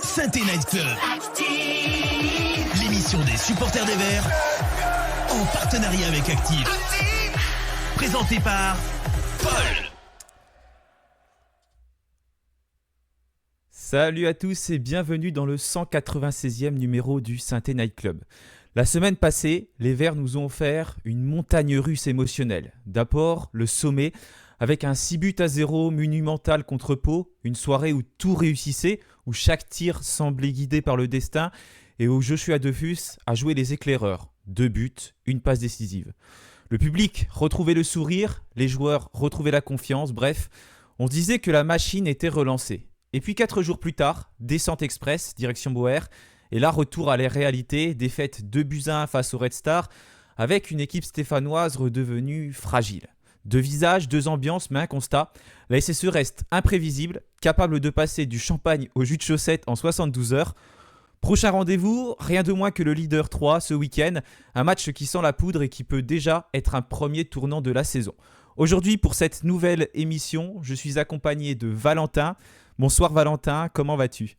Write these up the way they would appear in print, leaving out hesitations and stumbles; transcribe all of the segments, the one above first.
Saint-Étienne Night Club, l'émission des supporters des Verts, en partenariat avec Active. Présentée par Paul. Salut à tous et bienvenue dans le 196e numéro du Saint-Étienne Night Club. La semaine passée, les Verts nous ont offert une montagne russe émotionnelle. D'abord, le sommet, avec un 6-0 monumental contre Pau, une soirée où tout réussissait, où chaque tir semblait guidé par le destin et où Joshua Defus a joué les éclaireurs. 2 buts, une passe décisive. Le public retrouvait le sourire, les joueurs retrouvaient la confiance, bref, on disait que la machine était relancée. Et puis 4 jours plus tard, descente express, direction Boer, et là retour à la réalité, défaite 2-1 face au Red Star, avec une équipe stéphanoise redevenue fragile. 2 visages, 2 ambiances, mais un constat, la SSE reste imprévisible, capable de passer du champagne au jus de chaussette en 72 heures. Prochain rendez-vous, rien de moins que le Leader 3 ce week-end, un match qui sent la poudre et qui peut déjà être un premier tournant de la saison. Aujourd'hui, pour cette nouvelle émission, je suis accompagné de Valentin. Bonsoir Valentin, comment vas-tu ?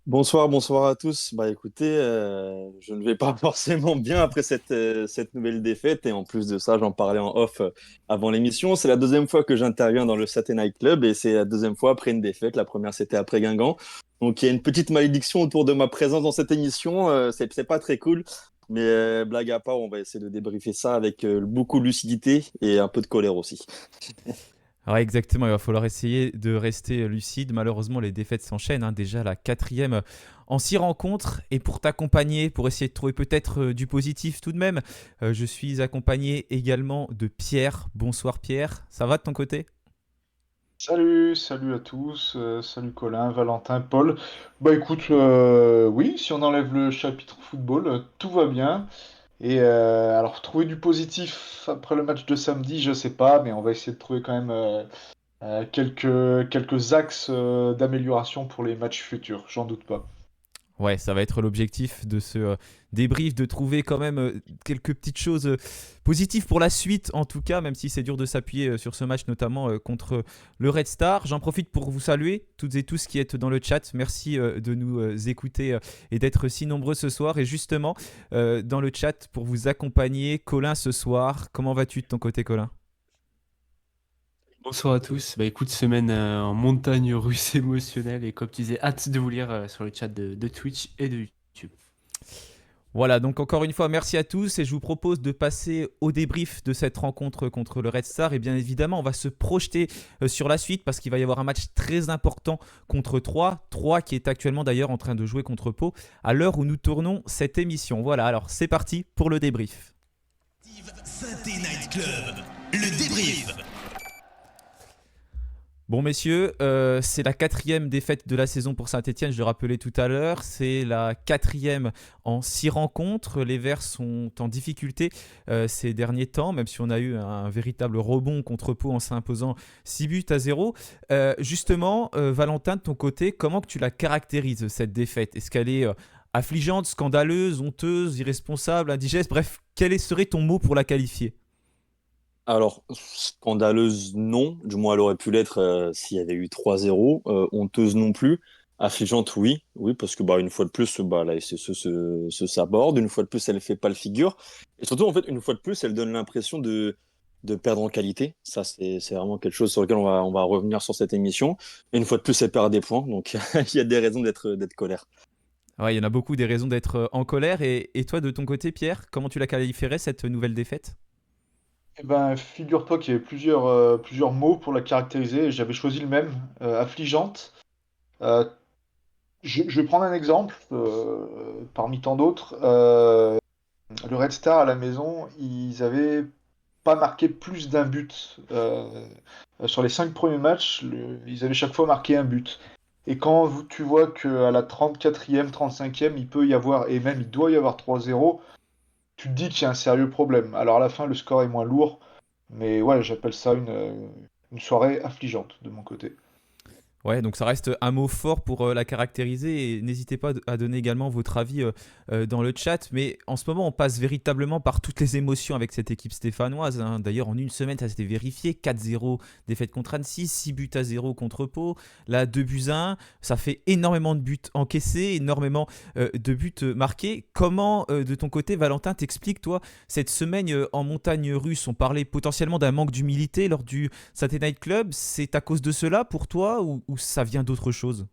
Bonsoir à tous. Bah écoutez, je ne vais pas forcément bien après cette nouvelle défaite et en plus de ça, j'en parlais en off avant l'émission. C'est la deuxième fois que j'interviens dans le Saturday Night Club et c'est la deuxième fois après une défaite. La première c'était après Guingamp. Donc il y a une petite malédiction autour de ma présence dans cette émission. C'est pas très cool. Mais blague à part, on va essayer de débriefer ça avec beaucoup de lucidité et un peu de colère aussi. Alors exactement, il va falloir essayer de rester lucide. Malheureusement, les défaites s'enchaînent. Déjà la 4e en 6 rencontres. Et pour t'accompagner, pour essayer de trouver peut-être du positif tout de même, je suis accompagné également de Pierre. Bonsoir Pierre, ça va de ton côté ? Salut à tous, salut Colin, Valentin, Paul. Bah écoute, oui, si on enlève le chapitre football, tout va bien. Et alors, trouver du positif après le match de samedi, je sais pas, mais on va essayer de trouver quand même quelques axes d'amélioration pour les matchs futurs, j'en doute pas. Ouais, ça va être l'objectif de ce débrief, de trouver quand même quelques petites choses positives pour la suite, en tout cas, même si c'est dur de s'appuyer sur ce match, notamment contre le Red Star. J'en profite pour vous saluer, toutes et tous qui êtes dans le chat. Merci de nous écouter et d'être si nombreux ce soir. Et justement, dans le chat, pour vous accompagner, Colin ce soir. Comment vas-tu de ton côté, Colin ? Bonsoir à tous. Bah écoute, semaine en montagne russe émotionnelle et comme tu disais, hâte de vous lire sur le chat de Twitch et de YouTube. Voilà, donc encore une fois, merci à tous et je vous propose de passer au débrief de cette rencontre contre le Red Star. Et bien évidemment, on va se projeter sur la suite parce qu'il va y avoir un match très important contre Troyes. Troyes qui est actuellement d'ailleurs en train de jouer contre Pau à l'heure où nous tournons cette émission. Voilà, alors c'est parti pour le débrief. Saint-Étienne Night Club, le débrief. Bon messieurs, c'est la 4e défaite de la saison pour Saint-Étienne, je le rappelais tout à l'heure. C'est la 4e en 6 rencontres. Les Verts sont en difficulté ces derniers temps, même si on a eu un véritable rebond contre Pau en s'imposant 6-0. Justement, Valentin, de ton côté, comment que tu la caractérises cette défaite ? Est-ce qu'elle est affligeante, scandaleuse, honteuse, irresponsable, indigeste ? Bref, quel serait ton mot pour la qualifier ? Alors, scandaleuse, non. Du moins, elle aurait pu l'être s'il y avait eu 3-0. Honteuse non plus. Affligeante, oui. Oui, parce que une fois de plus, la SSE se saborde. Une fois de plus, elle fait pas le figure. Et surtout, en fait, une fois de plus, elle donne l'impression de perdre en qualité. Ça, c'est vraiment quelque chose sur lequel on va revenir sur cette émission. Et une fois de plus, elle perd des points. Donc, il y a des raisons d'être colère. Ouais, il y en a beaucoup des raisons d'être en colère. Et toi, de ton côté, Pierre, comment tu la qualifierais cette nouvelle défaite ? Eh ben, figure-toi qu'il y avait plusieurs mots pour la caractériser, et j'avais choisi le même, affligeante. Euh, je vais prendre un exemple parmi tant d'autres. Le Red Star à la maison, ils avaient pas marqué plus d'un but. Sur les 5 premiers matchs, ils avaient chaque fois marqué un but. Et quand tu vois qu'à la 34e, 35e, il peut y avoir, et même il doit y avoir 3-0, tu te dis qu'il y a un sérieux problème. Alors à la fin, le score est moins lourd, mais ouais, j'appelle ça une soirée affligeante de mon côté. Ouais, donc ça reste un mot fort pour la caractériser et n'hésitez pas à donner également votre avis dans le chat. Mais en ce moment, on passe véritablement par toutes les émotions avec cette équipe stéphanoise, hein. D'ailleurs, en une semaine, ça s'était vérifié. 4-0 défaite contre Annecy, 6-0 contre Pau. Là, 2-1. Ça fait énormément de buts encaissés, énormément de buts marqués. Comment, de ton côté, Valentin, t'expliques, toi, cette semaine en montagne russe? On parlait potentiellement d'un manque d'humilité lors du Saturday Night Club. C'est à cause de cela pour toi ou ça vient d'autre chose?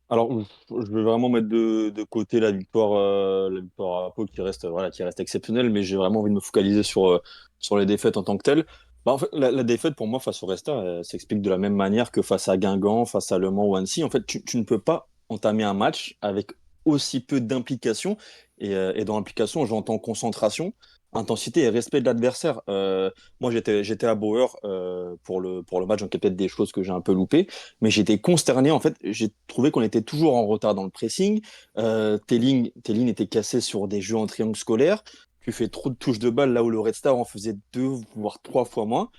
Alors, je vais vraiment mettre de côté la victoire à Pau qui reste exceptionnelle, mais j'ai vraiment envie de me focaliser sur les défaites en tant que telles. Bah, en fait, la défaite pour moi face au Resta, elle s'explique de la même manière que face à Guingamp, face à Le Mans ou Annecy. En fait, tu ne peux pas entamer un match avec aussi peu d'implication. Et dans l'implication, j'entends concentration, intensité et respect de l'adversaire. Moi, j'étais à Bauer pour le match, donc il y a peut-être des choses que j'ai un peu loupées. Mais j'étais consterné. En fait, j'ai trouvé qu'on était toujours en retard dans le pressing. Tes lignes étaient cassées sur des jeux en triangle scolaire. Tu fais trop de touches de balle là où le Red Star en faisait 2 voire 3 fois moins.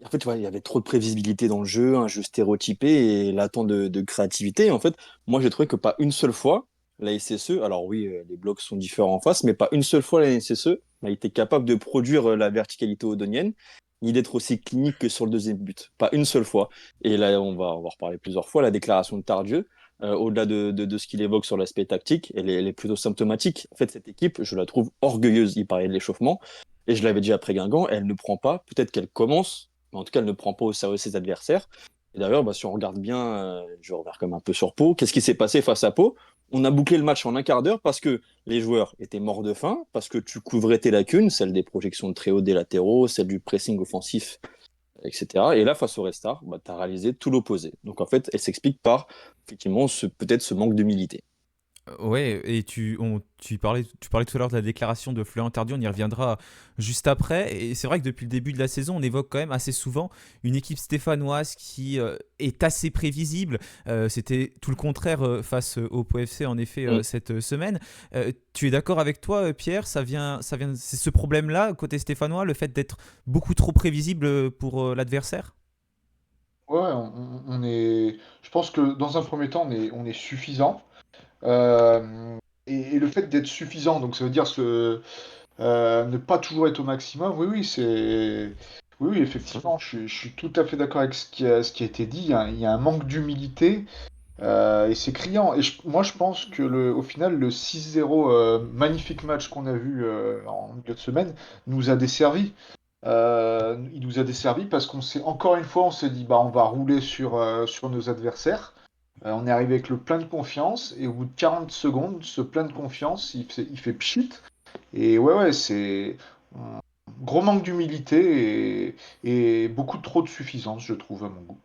En fait, tu vois, il y avait trop de prévisibilité dans le jeu, un jeu stéréotypé et l'attente de créativité. Et en fait, moi, j'ai trouvé que pas une seule fois, la SSE, alors oui, les blocs sont différents en face, mais pas une seule fois la SSE a été capable de produire la verticalité odonienne, ni d'être aussi clinique que sur le deuxième but. Pas une seule fois. Et là, on va en reparler plusieurs fois, la déclaration de Tardieu, au-delà de ce qu'il évoque sur l'aspect tactique, elle est plutôt symptomatique. En fait, cette équipe, je la trouve orgueilleuse. Il parlait de l'échauffement. Et je l'avais dit après Guingamp, elle ne prend pas, peut-être qu'elle commence, mais en tout cas, elle ne prend pas au sérieux ses adversaires. Et d'ailleurs, bah, si on regarde bien, je reviens comme un peu sur Pau. Qu'est-ce qui s'est passé face à Pau? On a bouclé le match en un quart d'heure parce que les joueurs étaient morts de faim, parce que tu couvrais tes lacunes, celle des projections de très haut des latéraux, celle du pressing offensif, etc. Et là, face au Restart, bah, tu as réalisé tout l'opposé. Donc en fait, elle s'explique par effectivement peut-être ce manque d'humilité. Ouais, et tu parlais tout à l'heure de la déclaration de Florian Tardieu, on y reviendra juste après. Et c'est vrai que depuis le début de la saison, on évoque quand même assez souvent une équipe stéphanoise qui est assez prévisible. C'était tout le contraire face au POFC en effet Mm. cette semaine. Tu es d'accord avec toi, Pierre? C'est ce problème-là côté stéphanois, le fait d'être beaucoup trop prévisible pour l'adversaire? Ouais, on est. Je pense que dans un premier temps, on est suffisant. Euh, et le fait d'être suffisant, donc ça veut dire ne pas toujours être au maximum, oui, oui, c'est. Oui, oui, effectivement, je suis tout à fait d'accord avec ce qui a été dit. Il y a un manque d'humilité et c'est criant. Et moi, je pense que au final, le 6-0, magnifique match qu'on a vu en milieu de semaine, nous a desservi. Il nous a desservi parce qu'on s'est, encore une fois, on s'est dit, bah, on va rouler sur nos adversaires. On est arrivé avec le plein de confiance et au bout de 40 secondes, ce plein de confiance, il fait pchit. Et ouais, ouais, c'est un gros manque d'humilité et beaucoup trop de suffisance, je trouve, à mon goût.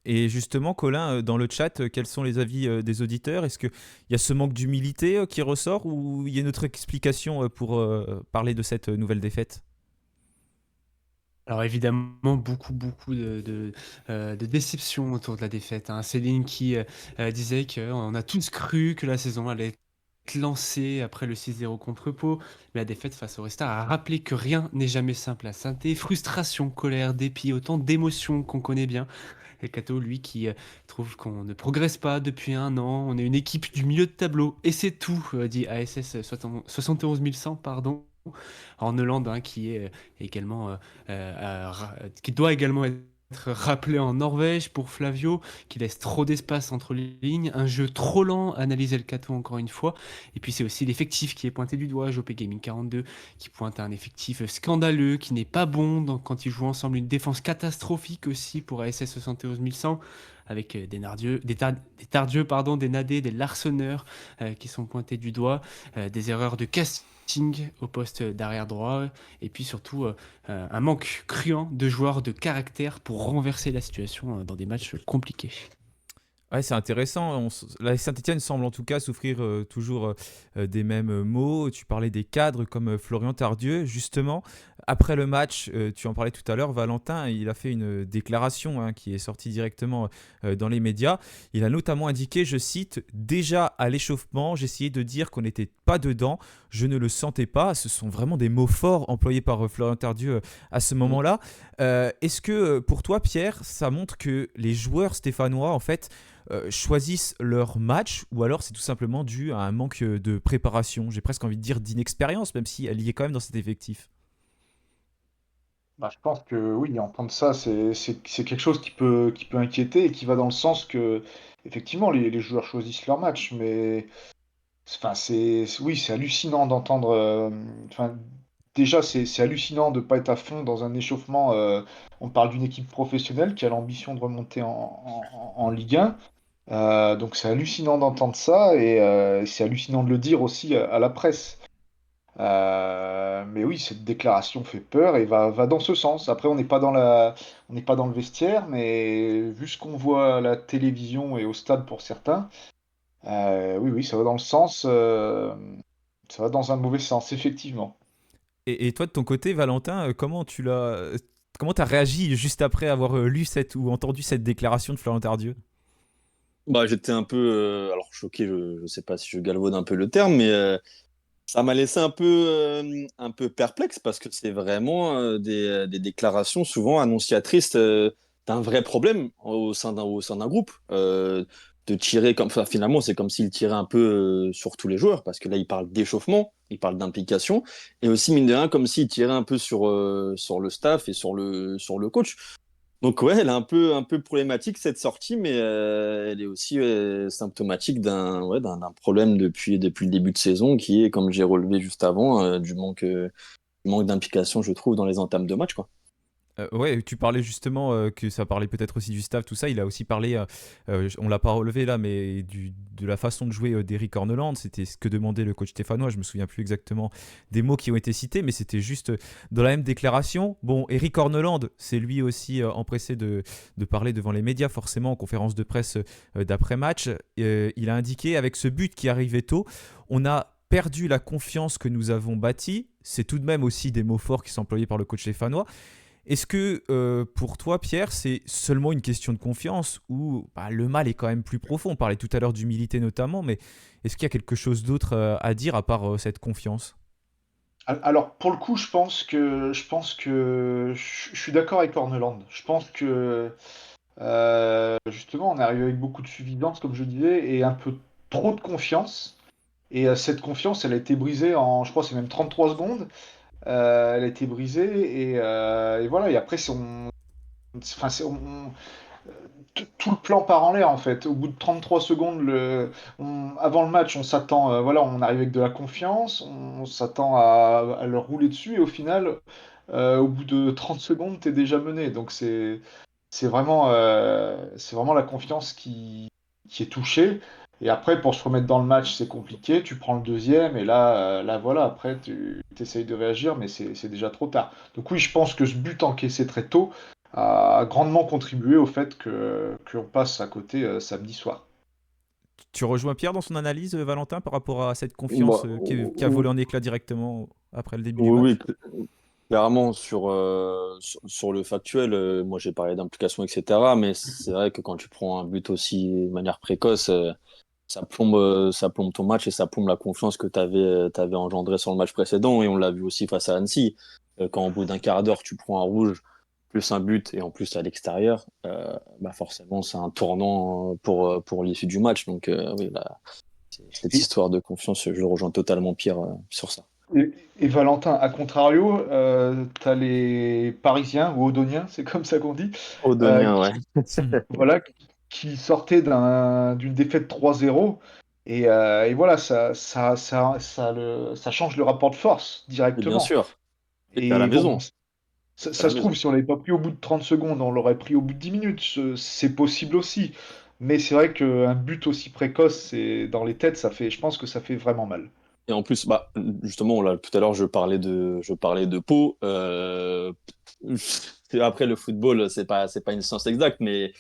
Et justement, Colin, dans le chat, quels sont les avis des auditeurs? Est-ce qu'il y a ce manque d'humilité qui ressort ou il y a une autre explication pour parler de cette nouvelle défaite? Alors évidemment, beaucoup de déception autour de la défaite, hein. Céline qui disait qu'on a tous cru que la saison allait être lancée après le 6-0 contre Pau, mais la défaite face au Resta a rappelé que rien n'est jamais simple à Saint-Étienne. Frustration, colère, dépit, autant d'émotions qu'on connaît bien. Et Cato, lui, qui trouve qu'on ne progresse pas depuis un an, on est une équipe du milieu de tableau, et c'est tout, dit ASS 71 100, pardon. En Hollande, hein, qui est également, qui doit également être rappelé en Norvège pour Flavio, qui laisse trop d'espace entre les lignes, un jeu trop lent, analyser le Cato encore une fois, et puis c'est aussi l'effectif qui est pointé du doigt, JP Gaming 42, qui pointe à un effectif scandaleux, qui n'est pas bon quand ils jouent ensemble, une défense catastrophique aussi pour ASS 71 100, avec des Tardieu, pardon, des Nadé, des Larsonneurs qui sont pointés du doigt, des erreurs de casting au poste d'arrière droit, et puis surtout un manque cruant de joueurs de caractère pour renverser la situation dans des matchs compliqués. Ouais, c'est intéressant. La Saint-Etienne semble en tout cas souffrir toujours des mêmes maux. Tu parlais des cadres comme Florian Tardieu. Justement, après le match, tu en parlais tout à l'heure, Valentin, il a fait une déclaration hein, qui est sortie directement dans les médias. Il a notamment indiqué, je cite, déjà à l'échauffement, j'essayais de dire qu'on n'était pas dedans, je ne le sentais pas. Ce sont vraiment des mots forts employés par Florian Tardieu à ce Mm. moment-là. Est-ce que pour toi, Pierre, ça montre que les joueurs stéphanois, en fait, choisissent leur match ou alors c'est tout simplement dû à un manque de préparation, j'ai presque envie de dire d'inexpérience, même si elle y est quand même dans cet effectif. Bah, je pense que oui, entendre ça, c'est quelque chose qui peut inquiéter et qui va dans le sens que, effectivement, les joueurs choisissent leur match, mais enfin, oui, c'est hallucinant d'entendre. Enfin, déjà, c'est hallucinant de ne pas être à fond dans un échauffement. On parle d'une équipe professionnelle qui a l'ambition de remonter en Ligue 1. Donc c'est hallucinant d'entendre ça et c'est hallucinant de le dire aussi à la presse. Mais oui, cette déclaration fait peur et va dans ce sens. Après, on n'est pas dans le vestiaire, mais vu ce qu'on voit à la télévision et au stade pour certains, oui, oui, ça va dans le sens, ça va dans un mauvais sens, effectivement. Et toi de ton côté, Valentin, comment t'as réagi juste après avoir lu cette ou entendu cette déclaration de Florian Tardieu? Bah, j'étais un peu, alors choqué, je sais pas si je galvaude un peu le terme, mais ça m'a laissé un peu perplexe parce que c'est vraiment des déclarations souvent annonciatrices d'un vrai problème au sein d'un groupe. De tirer comme, enfin, finalement, c'est comme s'il tirait un peu sur tous les joueurs parce que là, il parle d'échauffement, il parle d'implication et aussi, mine de rien, comme s'il tirait un peu sur le staff et sur le coach. Donc ouais, elle est un peu problématique cette sortie, mais elle est aussi symptomatique d'un problème depuis le début de saison qui est, comme j'ai relevé juste avant, du manque d'implication, je trouve, dans les entames de match, quoi. Ouais, tu parlais justement que ça parlait peut-être aussi du staff, tout ça. Il a aussi parlé, on l'a pas relevé là, mais de la façon de jouer d'Eric Horneland. C'était ce que demandait le coach stéphanois. Je me souviens plus exactement des mots qui ont été cités, mais c'était juste dans la même déclaration. Bon, Eric Horneland, c'est lui aussi empressé de parler devant les médias, forcément, en conférence de presse d'après-match. Il a indiqué, avec ce but qui arrivait tôt, on a perdu la confiance que nous avons bâtie. C'est tout de même aussi des mots forts qui sont employés par le coach stéphanois. Est-ce que pour toi, Pierre, c'est seulement une question de confiance ou bah, le mal est quand même plus profond? On parlait tout à l'heure d'humilité notamment, mais est-ce qu'il y a quelque chose d'autre à dire à part cette confiance? Alors, pour le coup, je suis d'accord avec Corneland. Je pense que justement, on est arrivé avec beaucoup de suffisance, comme je disais, et un peu trop de confiance. Et cette confiance, elle a été brisée en, je crois, c'est même 33 secondes. Elle a été brisée et voilà. Et après, enfin, tout le plan part en l'air en fait. Au bout de 33 secondes, avant le match, on s'attend, voilà, on arrive avec de la confiance, on s'attend à leur rouler dessus et au final, au bout de 30 secondes, t'es déjà mené. Donc c'est vraiment la confiance qui est touchée. Et après, pour se remettre dans le match, c'est compliqué. Tu prends le deuxième, et là voilà, après, tu essayes de réagir, mais c'est déjà trop tard. Donc oui, je pense que ce but encaissé très tôt a grandement contribué au fait qu'on passe à côté samedi soir. Tu rejoins Pierre dans son analyse, Valentin, par rapport à cette confiance Bah, qui a volé en éclats directement après le début du oui, match? clairement, sur le factuel, moi j'ai parlé d'implication, etc. Mais c'est vrai que quand tu prends un but aussi de manière précoce, ça plombe ton match et ça plombe la confiance que tu avais engendrée sur le match précédent. Et on l'a vu aussi face à Annecy. Quand au bout d'un quart d'heure, tu prends un rouge, plus un but, et en plus à l'extérieur, bah forcément, c'est un tournant pour l'issue du match. Donc oui, là, cette Et, histoire de confiance, je le rejoins totalement Pierre sur ça. et Valentin, à contrario, t'as les Parisiens ou Odoniens, c'est comme ça qu'on dit, Odonien, ouais. voilà, qui sortait d'une défaite 3-0. Et voilà, ça change le rapport de force Et bien directement. sûr, et t'es à la Et bon, maison. T'es à ça la se trouve, maison. si on l'avait pas pris au bout de 30 secondes, on l'aurait pris au bout de 10 minutes. C'est possible aussi. Mais c'est vrai qu'un but aussi précoce, dans les têtes, je pense que ça fait vraiment mal. Et en plus, bah, justement, là, tout à l'heure, je parlais de Pau. Après, le football, c'est pas une science exacte, mais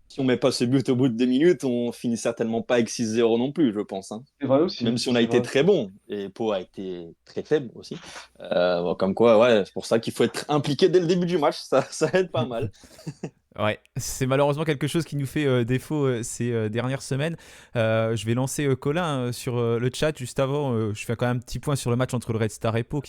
si on met pas ce but au bout de 2 minutes, on finit certainement pas avec 6-0 non plus, je pense, hein. C'est vrai aussi. Même si on a C'est été vrai. très bon, et Pau a été très faible aussi. Bon, comme quoi, ouais, c'est pour ça qu'il faut être impliqué dès le début du match, ça aide pas mal. Ouais, c'est malheureusement quelque chose qui nous fait défaut ces dernières semaines. Je vais lancer Colin sur le chat juste avant. Je fais quand même un petit point sur le match entre le Red Star et Pau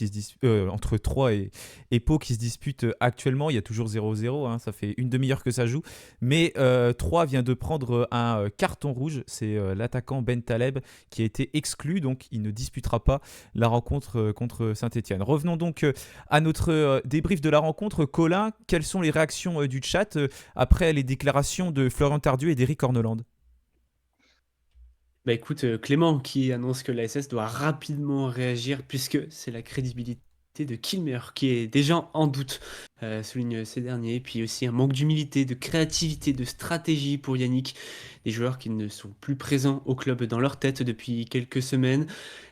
entre 3 et Pau qui se dispute actuellement. Il y a toujours 0-0, hein, ça fait une demi-heure que ça joue. Mais 3 vient de prendre un carton rouge. C'est l'attaquant Ben Taleb qui a été exclu, donc il ne disputera pas la rencontre contre Saint-Etienne. Revenons donc à notre débrief de la rencontre. Colin, quelles sont les réactions du chat après les déclarations de Florian Tardieu et d'Éric Orneland? Bah écoute, Clément qui annonce que la SS doit rapidement réagir puisque c'est la crédibilité de Kilmer qui est déjà en doute, souligne ces derniers. Puis aussi un manque d'humilité, de créativité, de stratégie pour Yannick, des joueurs qui ne sont plus présents au club dans leur tête depuis quelques semaines.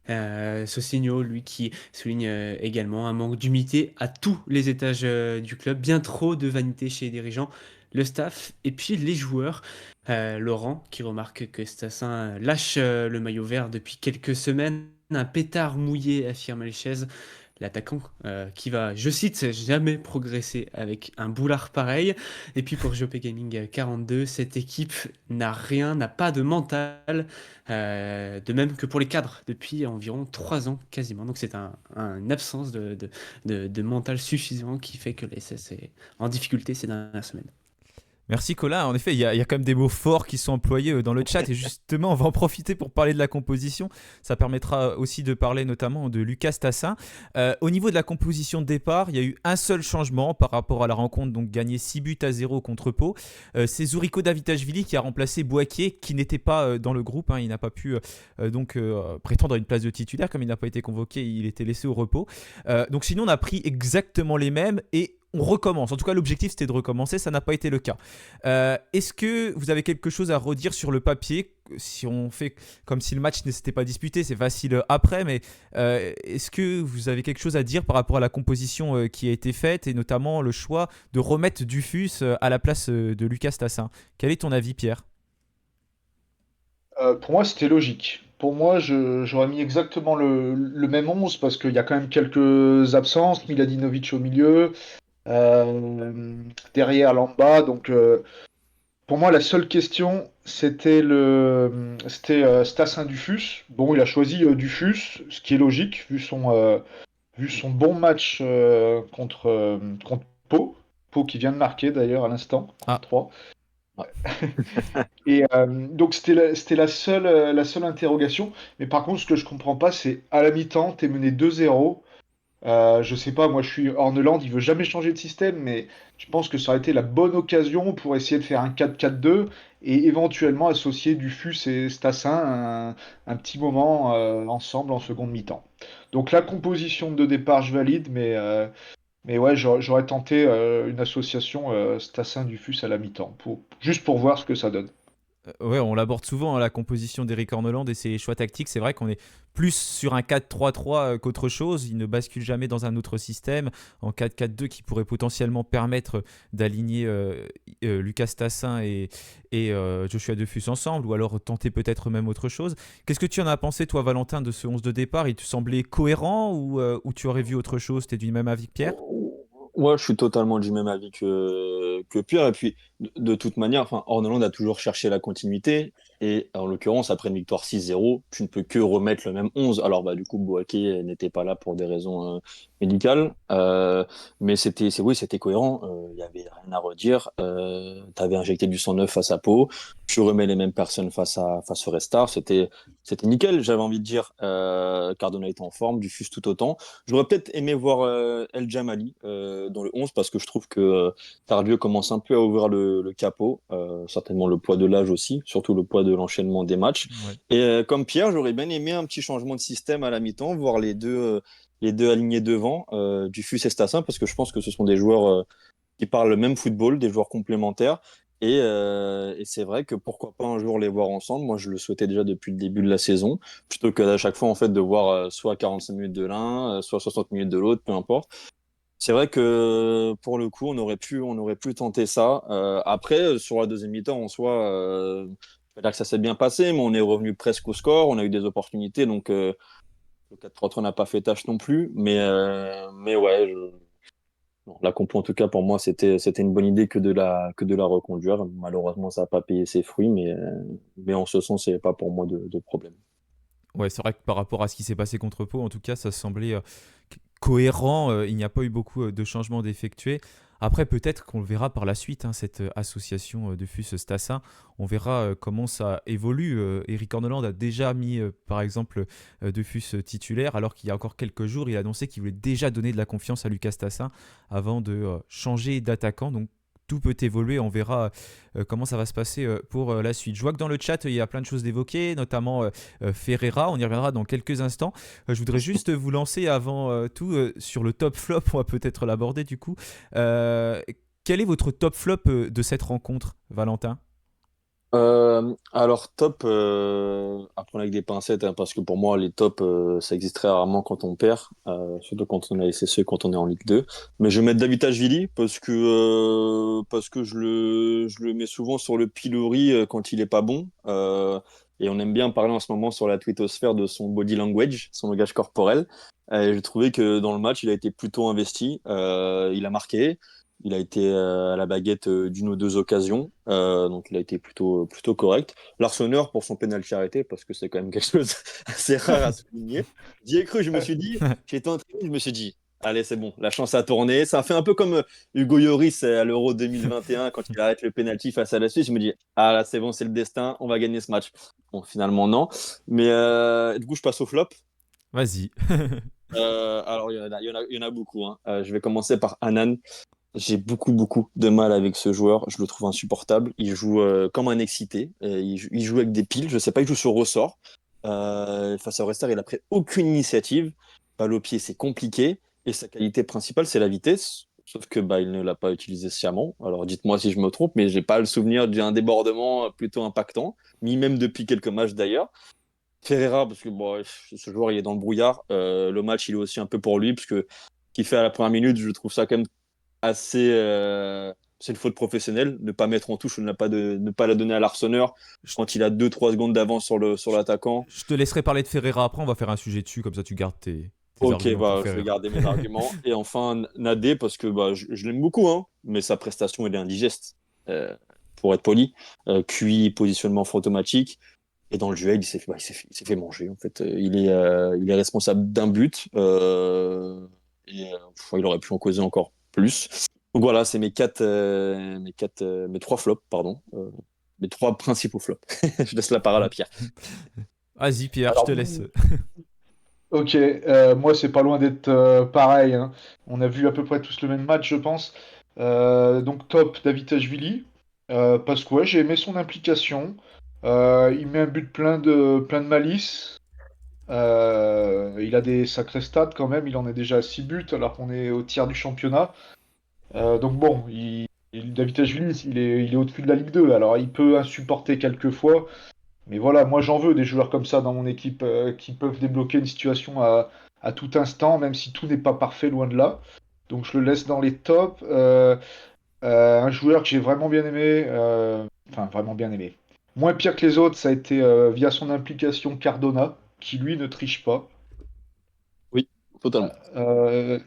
Sosigno, lui, qui souligne également un manque d'humilité à tous les étages du club, bien trop de vanité chez les dirigeants, le staff et puis les joueurs. Laurent qui remarque que Stassin lâche le maillot vert depuis quelques semaines. Un pétard mouillé, affirme Elchez. L'attaquant qui va, je cite, jamais progresser avec un boulard pareil. Et puis pour JP Gaming 42, cette équipe n'a pas de mental, de même que pour les cadres depuis environ 3 ans quasiment. Donc c'est une absence de mental suffisant qui fait que l'SS est en difficulté ces dernières semaines. Merci Colin, en effet il y a quand même des mots forts qui sont employés dans le chat et justement on va en profiter pour parler de la composition, ça permettra aussi de parler notamment de Lucas Tassin. Au niveau de la composition de départ, il y a eu un seul changement par rapport à la rencontre, donc gagné 6-0 contre Pau. C'est Zuriko Davitashvili qui a remplacé Boaké qui n'était pas dans le groupe, hein. Il n'a pas pu prétendre à une place de titulaire comme il n'a pas été convoqué, il était laissé au repos. Donc sinon on a pris exactement les mêmes et on recommence. En tout cas, l'objectif, c'était de recommencer. Ça n'a pas été le cas. Est-ce que vous avez quelque chose à redire sur le papier? Si on fait comme si le match ne s'était pas disputé, c'est facile après, mais est-ce que vous avez quelque chose à dire par rapport à la composition qui a été faite et notamment le choix de remettre Dufus à la place de Lucas Tassin? Quel est ton avis, Pierre? Pour moi, c'était logique. Pour moi, j'aurais mis exactement le même 11 parce qu'il y a quand même quelques absences. Miladinovic au milieu, derrière Lamba. Donc, pour moi, la seule question, c'était Stassin Dufus. Bon, il a choisi Dufus, ce qui est logique vu son bon match contre Pau. Pau qui vient de marquer d'ailleurs à l'instant, Ah. 3. Et donc c'était la seule interrogation. Mais par contre, ce que je comprends pas, c'est à la mi-temps, t'es mené 2-0. Je sais pas, moi je suis Horneland, il veut jamais changer de système, mais je pense que ça aurait été la bonne occasion pour essayer de faire un 4-4-2 et éventuellement associer Dufus et Stassin un petit moment ensemble en seconde mi-temps. Donc la composition de départ, je valide, mais ouais, j'aurais tenté une association Stassin-Dufus à la mi-temps, juste pour voir ce que ça donne. Ouais, on l'aborde souvent, hein, la composition d'Éric Orneland et ses choix tactiques. C'est vrai qu'on est plus sur un 4-3-3 qu'autre chose. Il ne bascule jamais dans un autre système. En 4-4-2 qui pourrait potentiellement permettre d'aligner Lucas Tassin et Joshua Dufus ensemble ou alors tenter peut-être même autre chose. Qu'est-ce que tu en as pensé, toi, Valentin, de ce 11 de départ? Il te semblait cohérent ou tu aurais vu autre chose? T'es du même avis que Pierre? Ouais, je suis totalement du même avis que Pierre. Et puis, de toute manière, enfin, Horneland a toujours cherché la continuité. Et en l'occurrence, après une victoire 6-0, tu ne peux que remettre le même 11. Alors, bah, du coup, Boaké n'était pas là pour des raisons médicales. Mais oui, c'était cohérent. Il y avait rien à redire. Tu avais injecté du sang neuf face à Pau. Tu remets les mêmes personnes face au Restart. C'était nickel, j'avais envie de dire. Cardona était en forme, Dufus tout autant. J'aurais peut-être aimé voir El Jamali dans le 11 parce que je trouve que Tardieu commence un peu à ouvrir le capot, certainement le poids de l'âge aussi, surtout le poids de l'enchaînement des matchs. Ouais. Et comme Pierre, j'aurais bien aimé un petit changement de système à la mi-temps, voir les deux alignés devant, Dufus et Stassin, parce que je pense que ce sont des joueurs qui parlent le même football, des joueurs complémentaires. Et c'est vrai que pourquoi pas un jour les voir ensemble. Moi, je le souhaitais déjà depuis le début de la saison, plutôt que à chaque fois en fait de voir soit 45 minutes de l'un, soit 60 minutes de l'autre, peu importe. C'est vrai que pour le coup, on aurait pu tenter ça. Après, sur la deuxième mi-temps, en soi, je vais dire que ça s'est bien passé, mais on est revenu presque au score. On a eu des opportunités, donc le 4-3-3 n'a pas fait tâche non plus. Mais ouais, non, la compo, en tout cas, pour moi, c'était une bonne idée que de la reconduire. Malheureusement, ça n'a pas payé ses fruits, mais en ce sens, il n'y avait pas pour moi de problème. Ouais, c'est vrai que par rapport à ce qui s'est passé contre Pau, en tout cas, ça semblait cohérent. Il n'y a pas eu beaucoup de changements d'effectués. Après, peut-être qu'on le verra par la suite, hein, cette association de FUS-Stassa. On verra comment ça évolue. Eric Orneland a déjà mis, par exemple, de FUS titulaire, alors qu'il y a encore quelques jours, il a annoncé qu'il voulait déjà donner de la confiance à Lucas Stassa avant de changer d'attaquant. Donc, tout peut évoluer. On verra comment ça va se passer pour la suite. Je vois que dans le chat, il y a plein de choses d'évoquer, notamment Ferreira. On y reviendra dans quelques instants. Je voudrais juste vous lancer avant tout sur le top flop. On va peut-être l'aborder du coup. Quel est votre top flop de cette rencontre, Valentin? Alors top, à prendre avec des pincettes, hein, parce que pour moi les tops, ça existe très rarement quand on perd, surtout quand on est SSE, quand on est en Ligue 2. Mais je vais mettre David Ashvili parce que je le mets souvent sur le pilori quand il est pas bon. Et on aime bien parler en ce moment sur la twittosphère de son body language, son langage corporel. Et j'ai trouvé que dans le match, il a été plutôt investi. Il a marqué. Il a été à la baguette d'une ou deux occasions, donc il a été plutôt correct. Larsonneur pour son pénalty arrêté, parce que c'est quand même quelque chose assez rare à souligner. J'y ai cru, je me suis dit, j'étais en train, je me suis dit, allez, c'est bon, la chance a tourné. Ça a fait un peu comme Hugo Lloris à l'Euro 2021, quand il arrête le pénalty face à la Suisse. Je me dis, ah là, c'est bon, c'est le destin, on va gagner ce match. Bon, finalement, non. Mais du coup, je passe au flop. Vas-y. Alors, il y en a beaucoup, hein. Je vais commencer par Anan. J'ai beaucoup, beaucoup de mal avec ce joueur. Je le trouve insupportable. Il joue comme un excité. Il joue avec des piles. Je sais pas, il joue sur ressort. Face à Rester, il a pris aucune initiative. Balle au pied, c'est compliqué. Et sa qualité principale, c'est la vitesse. Sauf que il ne l'a pas utilisé sciemment. Alors dites-moi si je me trompe, mais j'ai pas le souvenir d'un débordement plutôt impactant, ni même depuis quelques matchs d'ailleurs. Ferreira, parce que bon, ce joueur, il est dans le brouillard. Le match, il est aussi un peu pour lui, parce que ce qu'il fait à la première minute, je trouve ça quand même assez. C'est une faute professionnelle, ne pas mettre en touche ou ne pas la donner à l'arseneur je, quand il a 2-3 secondes d'avance sur l'attaquant. je te laisserai parler de Ferreira après. On va faire un sujet dessus, comme ça tu gardes tes Ok, arguments pour je vais Ferreira. garder mes arguments. Et enfin, Nadé, parce que je l'aime beaucoup, hein, mais sa prestation, elle est indigeste, pour être poli. QI, positionnement automatique. Et dans le duel, il s'est fait manger. En fait, il est responsable d'un but. Il aurait pu en causer encore plus. Donc voilà, c'est mes trois flops, pardon. Mes trois principaux flops. Je laisse la parole à Pierre. Vas-y, Pierre, je te Alors, laisse. ok, moi c'est pas loin d'être pareil, hein. On a vu à peu près tous le même match, je pense. Donc top, Davitashvili, parce que ouais, j'ai aimé son implication. Il met un but plein de malice. Il a des sacrés stats quand même. Il en est déjà à 6 buts alors qu'on est au tiers du championnat. Donc bon, Davitashvili, il est au-dessus de la Ligue 2. Alors il peut insupporter quelquefois. Mais voilà, moi j'en veux des joueurs comme ça dans mon équipe qui peuvent débloquer une situation à tout instant, même si tout n'est pas parfait, loin de là. Donc je le laisse dans les tops. Un joueur que j'ai vraiment bien aimé, enfin vraiment bien aimé. Moins pire que les autres, ça a été via son implication Cardona, qui lui ne triche pas. Oui, totalement.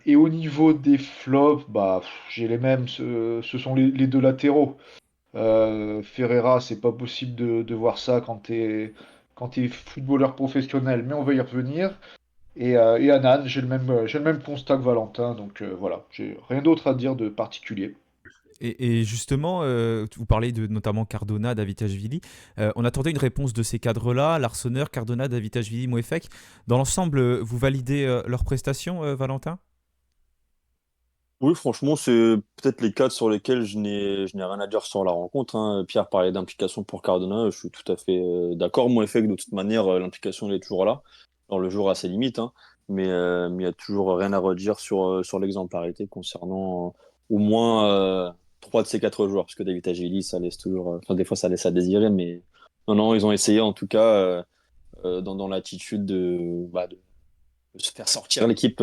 Et au niveau des flops, j'ai les mêmes, ce sont les deux latéraux. Ferreira, c'est pas possible de voir ça quand t'es footballeur professionnel, mais on va y revenir. Et Anan, j'ai le même constat que Valentin, donc voilà, j'ai rien d'autre à dire de particulier. Et justement, vous parlez de notamment Cardona, Davitashvili. On attendait une réponse de ces cadres-là, Larsonneur, Cardona, Davitashvili, Mouefek. Dans l'ensemble, vous validez leurs prestations, Valentin? Oui, franchement, c'est peut-être les quatre sur lesquels je n'ai rien à dire sur la rencontre, hein. Pierre parlait d'implication pour Cardona, je suis tout à fait d'accord. Moi, fait que de toute manière, l'implication elle est toujours là. Alors, le jour a ses limites, hein, mais il n'y a toujours rien à redire sur l'exemplarité concernant au moins trois de ces quatre joueurs, parce que David Agili, ça laisse toujours. Enfin, des fois, ça laisse à désirer, mais non, non, ils ont essayé en tout cas dans l'attitude de se faire sortir l'équipe.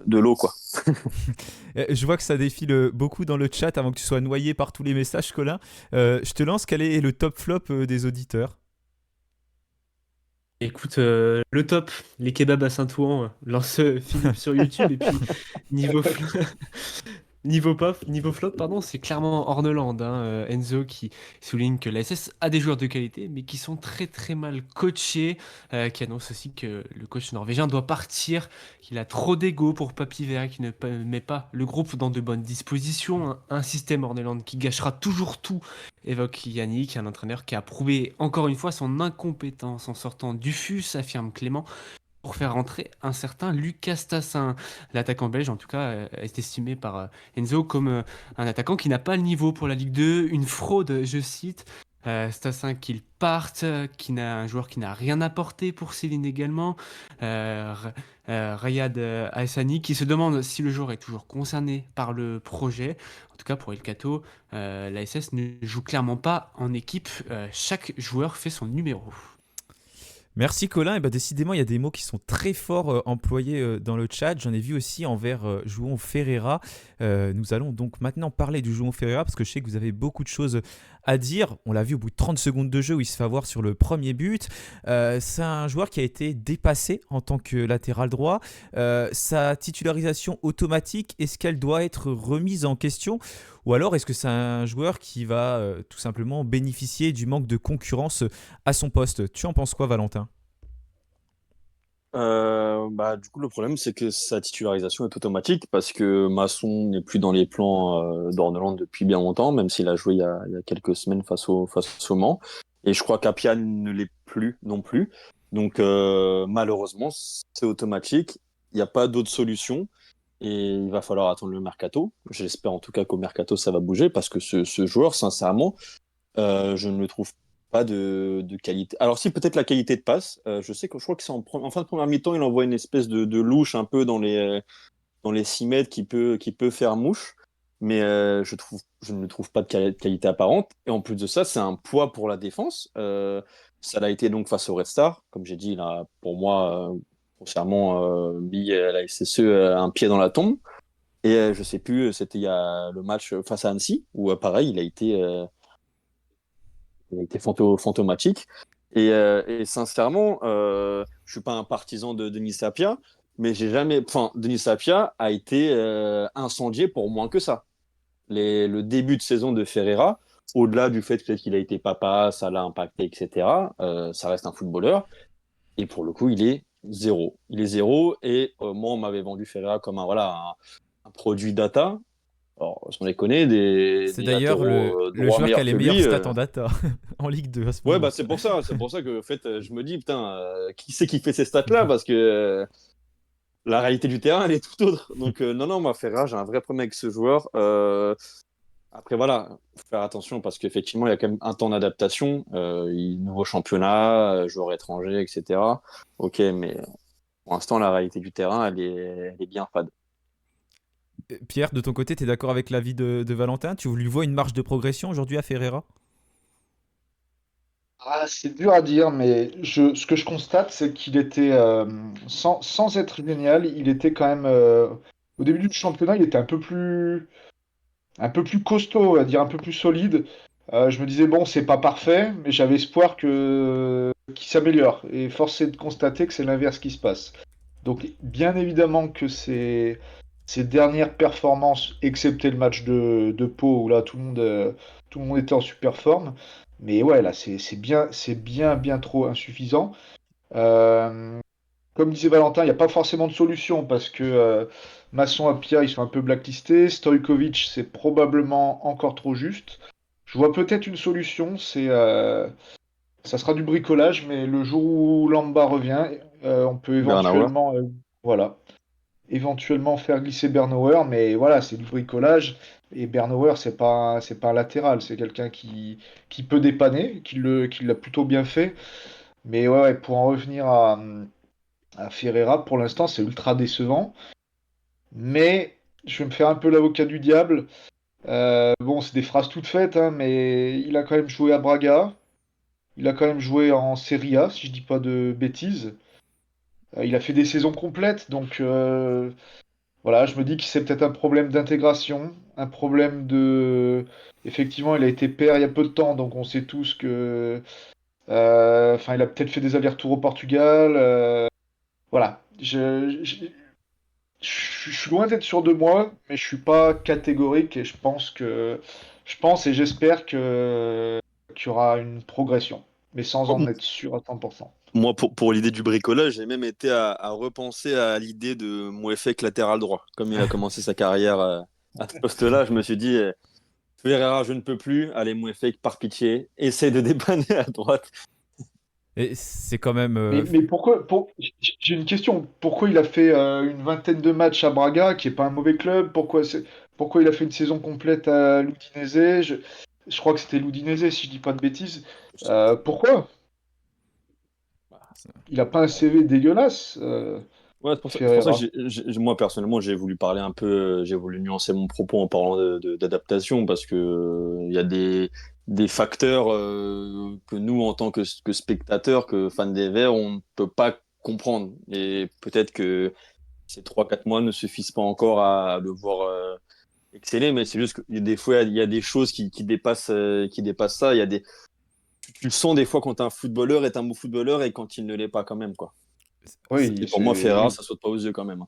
de l'eau, quoi. Je vois que ça défile beaucoup dans le chat avant que tu sois noyé par tous les messages, Colin. Je te lance, quel est le top flop des auditeurs? Écoute, le top, les kebabs à Saint-Ouen, lance Philippe sur YouTube. Et puis, niveau, niveau flop, pardon, c'est clairement Orneland, hein, Enzo qui souligne que la SS a des joueurs de qualité, mais qui sont très très mal coachés, qui annonce aussi que le coach norvégien doit partir, qu'il a trop d'ego pour Papy Vert, qu'il ne met pas le groupe dans de bonnes dispositions, un système Orneland qui gâchera toujours tout, évoque Yannick, un entraîneur qui a prouvé encore une fois son incompétence en sortant du FUS, affirme Clément, pour faire rentrer un certain Lucas Tassin. L'attaquant belge, en tout cas, est estimé par Enzo comme un attaquant qui n'a pas le niveau pour la Ligue 2, une fraude, je cite. Stassin qu'il parte, un joueur qui n'a rien apporté pour Céline également. Rayad Hassani qui se demande si le joueur est toujours concerné par le projet. En tout cas, pour El Cato, la SS ne joue clairement pas en équipe. Chaque joueur fait son numéro. Merci Colin, et décidément il y a des mots qui sont très forts employés dans le chat. J'en ai vu aussi envers João Ferreira. Nous allons donc maintenant parler du João Ferreira parce que je sais que vous avez beaucoup de choses à dire. On l'a vu au bout de 30 secondes de jeu où il se fait avoir sur le premier but. C'est un joueur qui a été dépassé en tant que latéral droit. Sa titularisation automatique, est-ce qu'elle doit être remise en question? Ou alors est-ce que c'est un joueur qui va tout simplement bénéficier du manque de concurrence à son poste? Tu en penses quoi, Valentin? Du coup, le problème, c'est que sa titularisation est automatique parce que Masson n'est plus dans les plans d'Orneland depuis bien longtemps, même s'il a joué il y a quelques semaines face au Mans. Et je crois qu'Apia ne l'est plus non plus. Donc, malheureusement, c'est automatique. Il n'y a pas d'autre solution. Et il va falloir attendre le mercato. J'espère en tout cas qu'au mercato, ça va bouger parce que ce joueur, sincèrement, je ne le trouve pas de qualité. Alors si, peut-être la qualité de passe. Je crois que c'est en fin de première mi-temps, il envoie une espèce de louche un peu dans les 6 mètres qui peut faire mouche. Mais je ne le trouve pas de qualité apparente. Et en plus de ça, c'est un poids pour la défense. Ça l'a été donc face au Red Star. Comme j'ai dit, il a, pour moi, grossièrement, mis la SSE un pied dans la tombe. Et je sais plus, c'était il y a le match face à Annecy, où pareil, il a été fantomatique. Et sincèrement, je suis pas un partisan de Denis Sapia, mais Denis Sapia a été incendié pour moins que ça. Le début de saison de Ferreira, au-delà du fait peut-être qu'il a été papa, ça l'a impacté, etc., ça reste un footballeur. Et pour le coup, il est zéro. Il est zéro. Et moi, on m'avait vendu Ferreira comme un produit data. Alors, on les connaît, C'est des d'ailleurs latéraux le droits joueur qui a meilleurs les que meilleurs lui. stats en data en Ligue 2 à ce Ouais, moment. c'est pour ça. C'est pour ça que en fait, je me dis, putain, qui c'est qui fait ces stats-là? Parce que la réalité du terrain, elle est tout autre. Donc, non, non, moi, Ferreira, j'ai un vrai problème avec ce joueur. Après, voilà, faut faire attention parce qu'effectivement, il y a quand même un temps d'adaptation. Nouveau championnat, joueurs étrangers, etc. Ok, mais pour l'instant, la réalité du terrain, elle est bien fade. Pierre, de ton côté, tu es d'accord avec l'avis de Valentin? Tu lui vois une marge de progression aujourd'hui à Ferreira? Ah, c'est dur à dire, mais ce que je constate, c'est qu'il était, sans être génial, il était quand même, au début du championnat, il était un peu plus costaud, on va dire, un peu plus solide. Je me disais, bon, c'est pas parfait, mais j'avais espoir qu'il s'améliore. Et force est de constater que c'est l'inverse qui se passe. Donc, bien évidemment que ces dernières performances, excepté le match de Pau, où là, tout le monde était en super forme. Mais ouais, là, c'est bien trop insuffisant. Euh, Comme disait Valentin, il n'y a pas forcément de solution parce que Masson, Apia, ils sont un peu blacklistés. Stojkovic, c'est probablement encore trop juste. Je vois peut-être une solution, ça sera du bricolage, mais le jour où Lamba revient, on peut Bernauer. éventuellement faire glisser Bernauer, mais voilà, c'est du bricolage. Et Bernauer, c'est pas un latéral, c'est quelqu'un qui peut dépanner, qui l'a plutôt bien fait. Mais ouais, pour en revenir à Ferreira, pour l'instant, c'est ultra décevant. Mais je vais me faire un peu l'avocat du diable. Bon, c'est des phrases toutes faites, hein, mais il a quand même joué à Braga. Il a quand même joué en Serie A, si je dis pas de bêtises. Il a fait des saisons complètes, donc voilà, je me dis que c'est peut-être un problème d'intégration, un problème de... Effectivement, il a été père il y a peu de temps, donc on sait tous que... Enfin, il a peut-être fait des allers-retours au Portugal. Voilà. Je suis loin d'être sûr de moi, mais je suis pas catégorique et je pense et j'espère qu'il y aura une progression, mais sans en être sûr à 100%. Moi, pour l'idée du bricolage, j'ai même été à repenser à l'idée de Mouefek latéral droit. Comme il a commencé sa carrière à ce poste-là, je me suis dit, Ferreira, je ne peux plus. Allez, Mouefek, par pitié, essaie de dépanner à droite. Et c'est quand même. Mais j'ai une question. Pourquoi il a fait une vingtaine de matchs à Braga, qui est pas un mauvais club? Pourquoi il a fait une saison complète à l'Udinese? Je crois que c'était l'Udinese, si je dis pas de bêtises. Pourquoi? Il a pas un CV dégueulasse, Ouais, c'est pour ça que Ferreira. moi, personnellement, j'ai voulu parler un peu, j'ai voulu nuancer mon propos en parlant d'adaptation parce que il y a des facteurs que nous, en tant que spectateurs, que fans des Verts, on ne peut pas comprendre. Et peut-être que ces 3 4 mois ne suffisent pas encore à le voir exceller, mais c'est juste que des fois, il y a des choses qui dépassent ça. Il y a tu le sens des fois quand un footballeur est un bon footballeur et quand il ne l'est pas quand même, quoi. Et Oui, pour moi, Ferrara, oui. ça saute pas aux yeux quand même.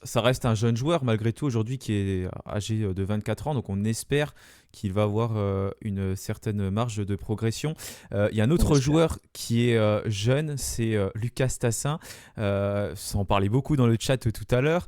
Ça reste un jeune joueur malgré tout aujourd'hui qui est âgé de 24 ans, donc on espère qu'il va avoir une certaine marge de progression. Il y a un On autre espère. joueur qui est jeune, c'est Lucas Tassin. Ça en parlait beaucoup dans le chat tout à l'heure.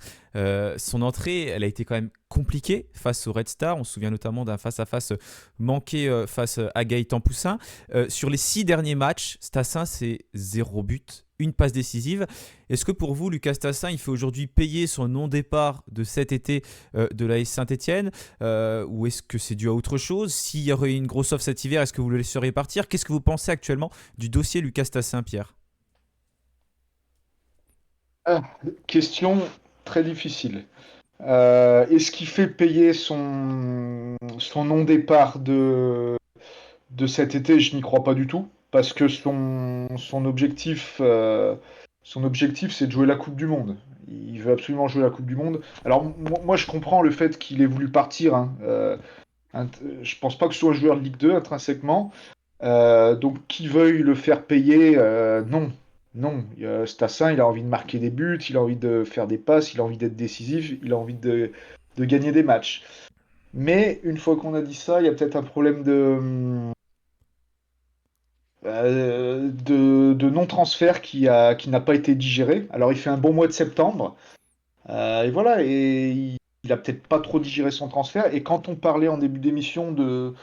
Son entrée, elle a été quand même compliquée face au Red Star. On se souvient notamment d'un face-à-face manqué face à Gaëtan Poussin. Sur les 6 derniers matchs, Tassin, c'est 0 but, une passe décisive. Est-ce que pour vous, Lucas Tassin, il fait aujourd'hui payer son non-départ de cet été de l'AS Saint-Etienne ou est-ce que c'est dû à autre chose? S'il y aurait une grosse offre cet hiver, est-ce que vous le laisseriez partir? Qu'est-ce que vous pensez actuellement du dossier Lucas Tassin, Pierre? Ah, question très difficile. Est-ce qu'il fait payer son non-départ de cet été? Je n'y crois pas du tout, parce que son objectif, c'est de jouer la Coupe du Monde. Il veut absolument jouer la Coupe du Monde. Alors, moi, je comprends le fait qu'il ait voulu partir, hein. Je pense pas que ce soit un joueur de Ligue 2 intrinsèquement. Donc, qui veuille le faire payer, non. Non, Stassin, il a envie de marquer des buts, il a envie de faire des passes, il a envie d'être décisif, il a envie de gagner des matchs. Mais une fois qu'on a dit ça, il y a peut-être un problème de non-transfert qui n'a pas été digéré. Alors, il fait un bon mois de septembre, et voilà, et il a peut-être pas trop digéré son transfert. Et quand on parlait en début d'émission de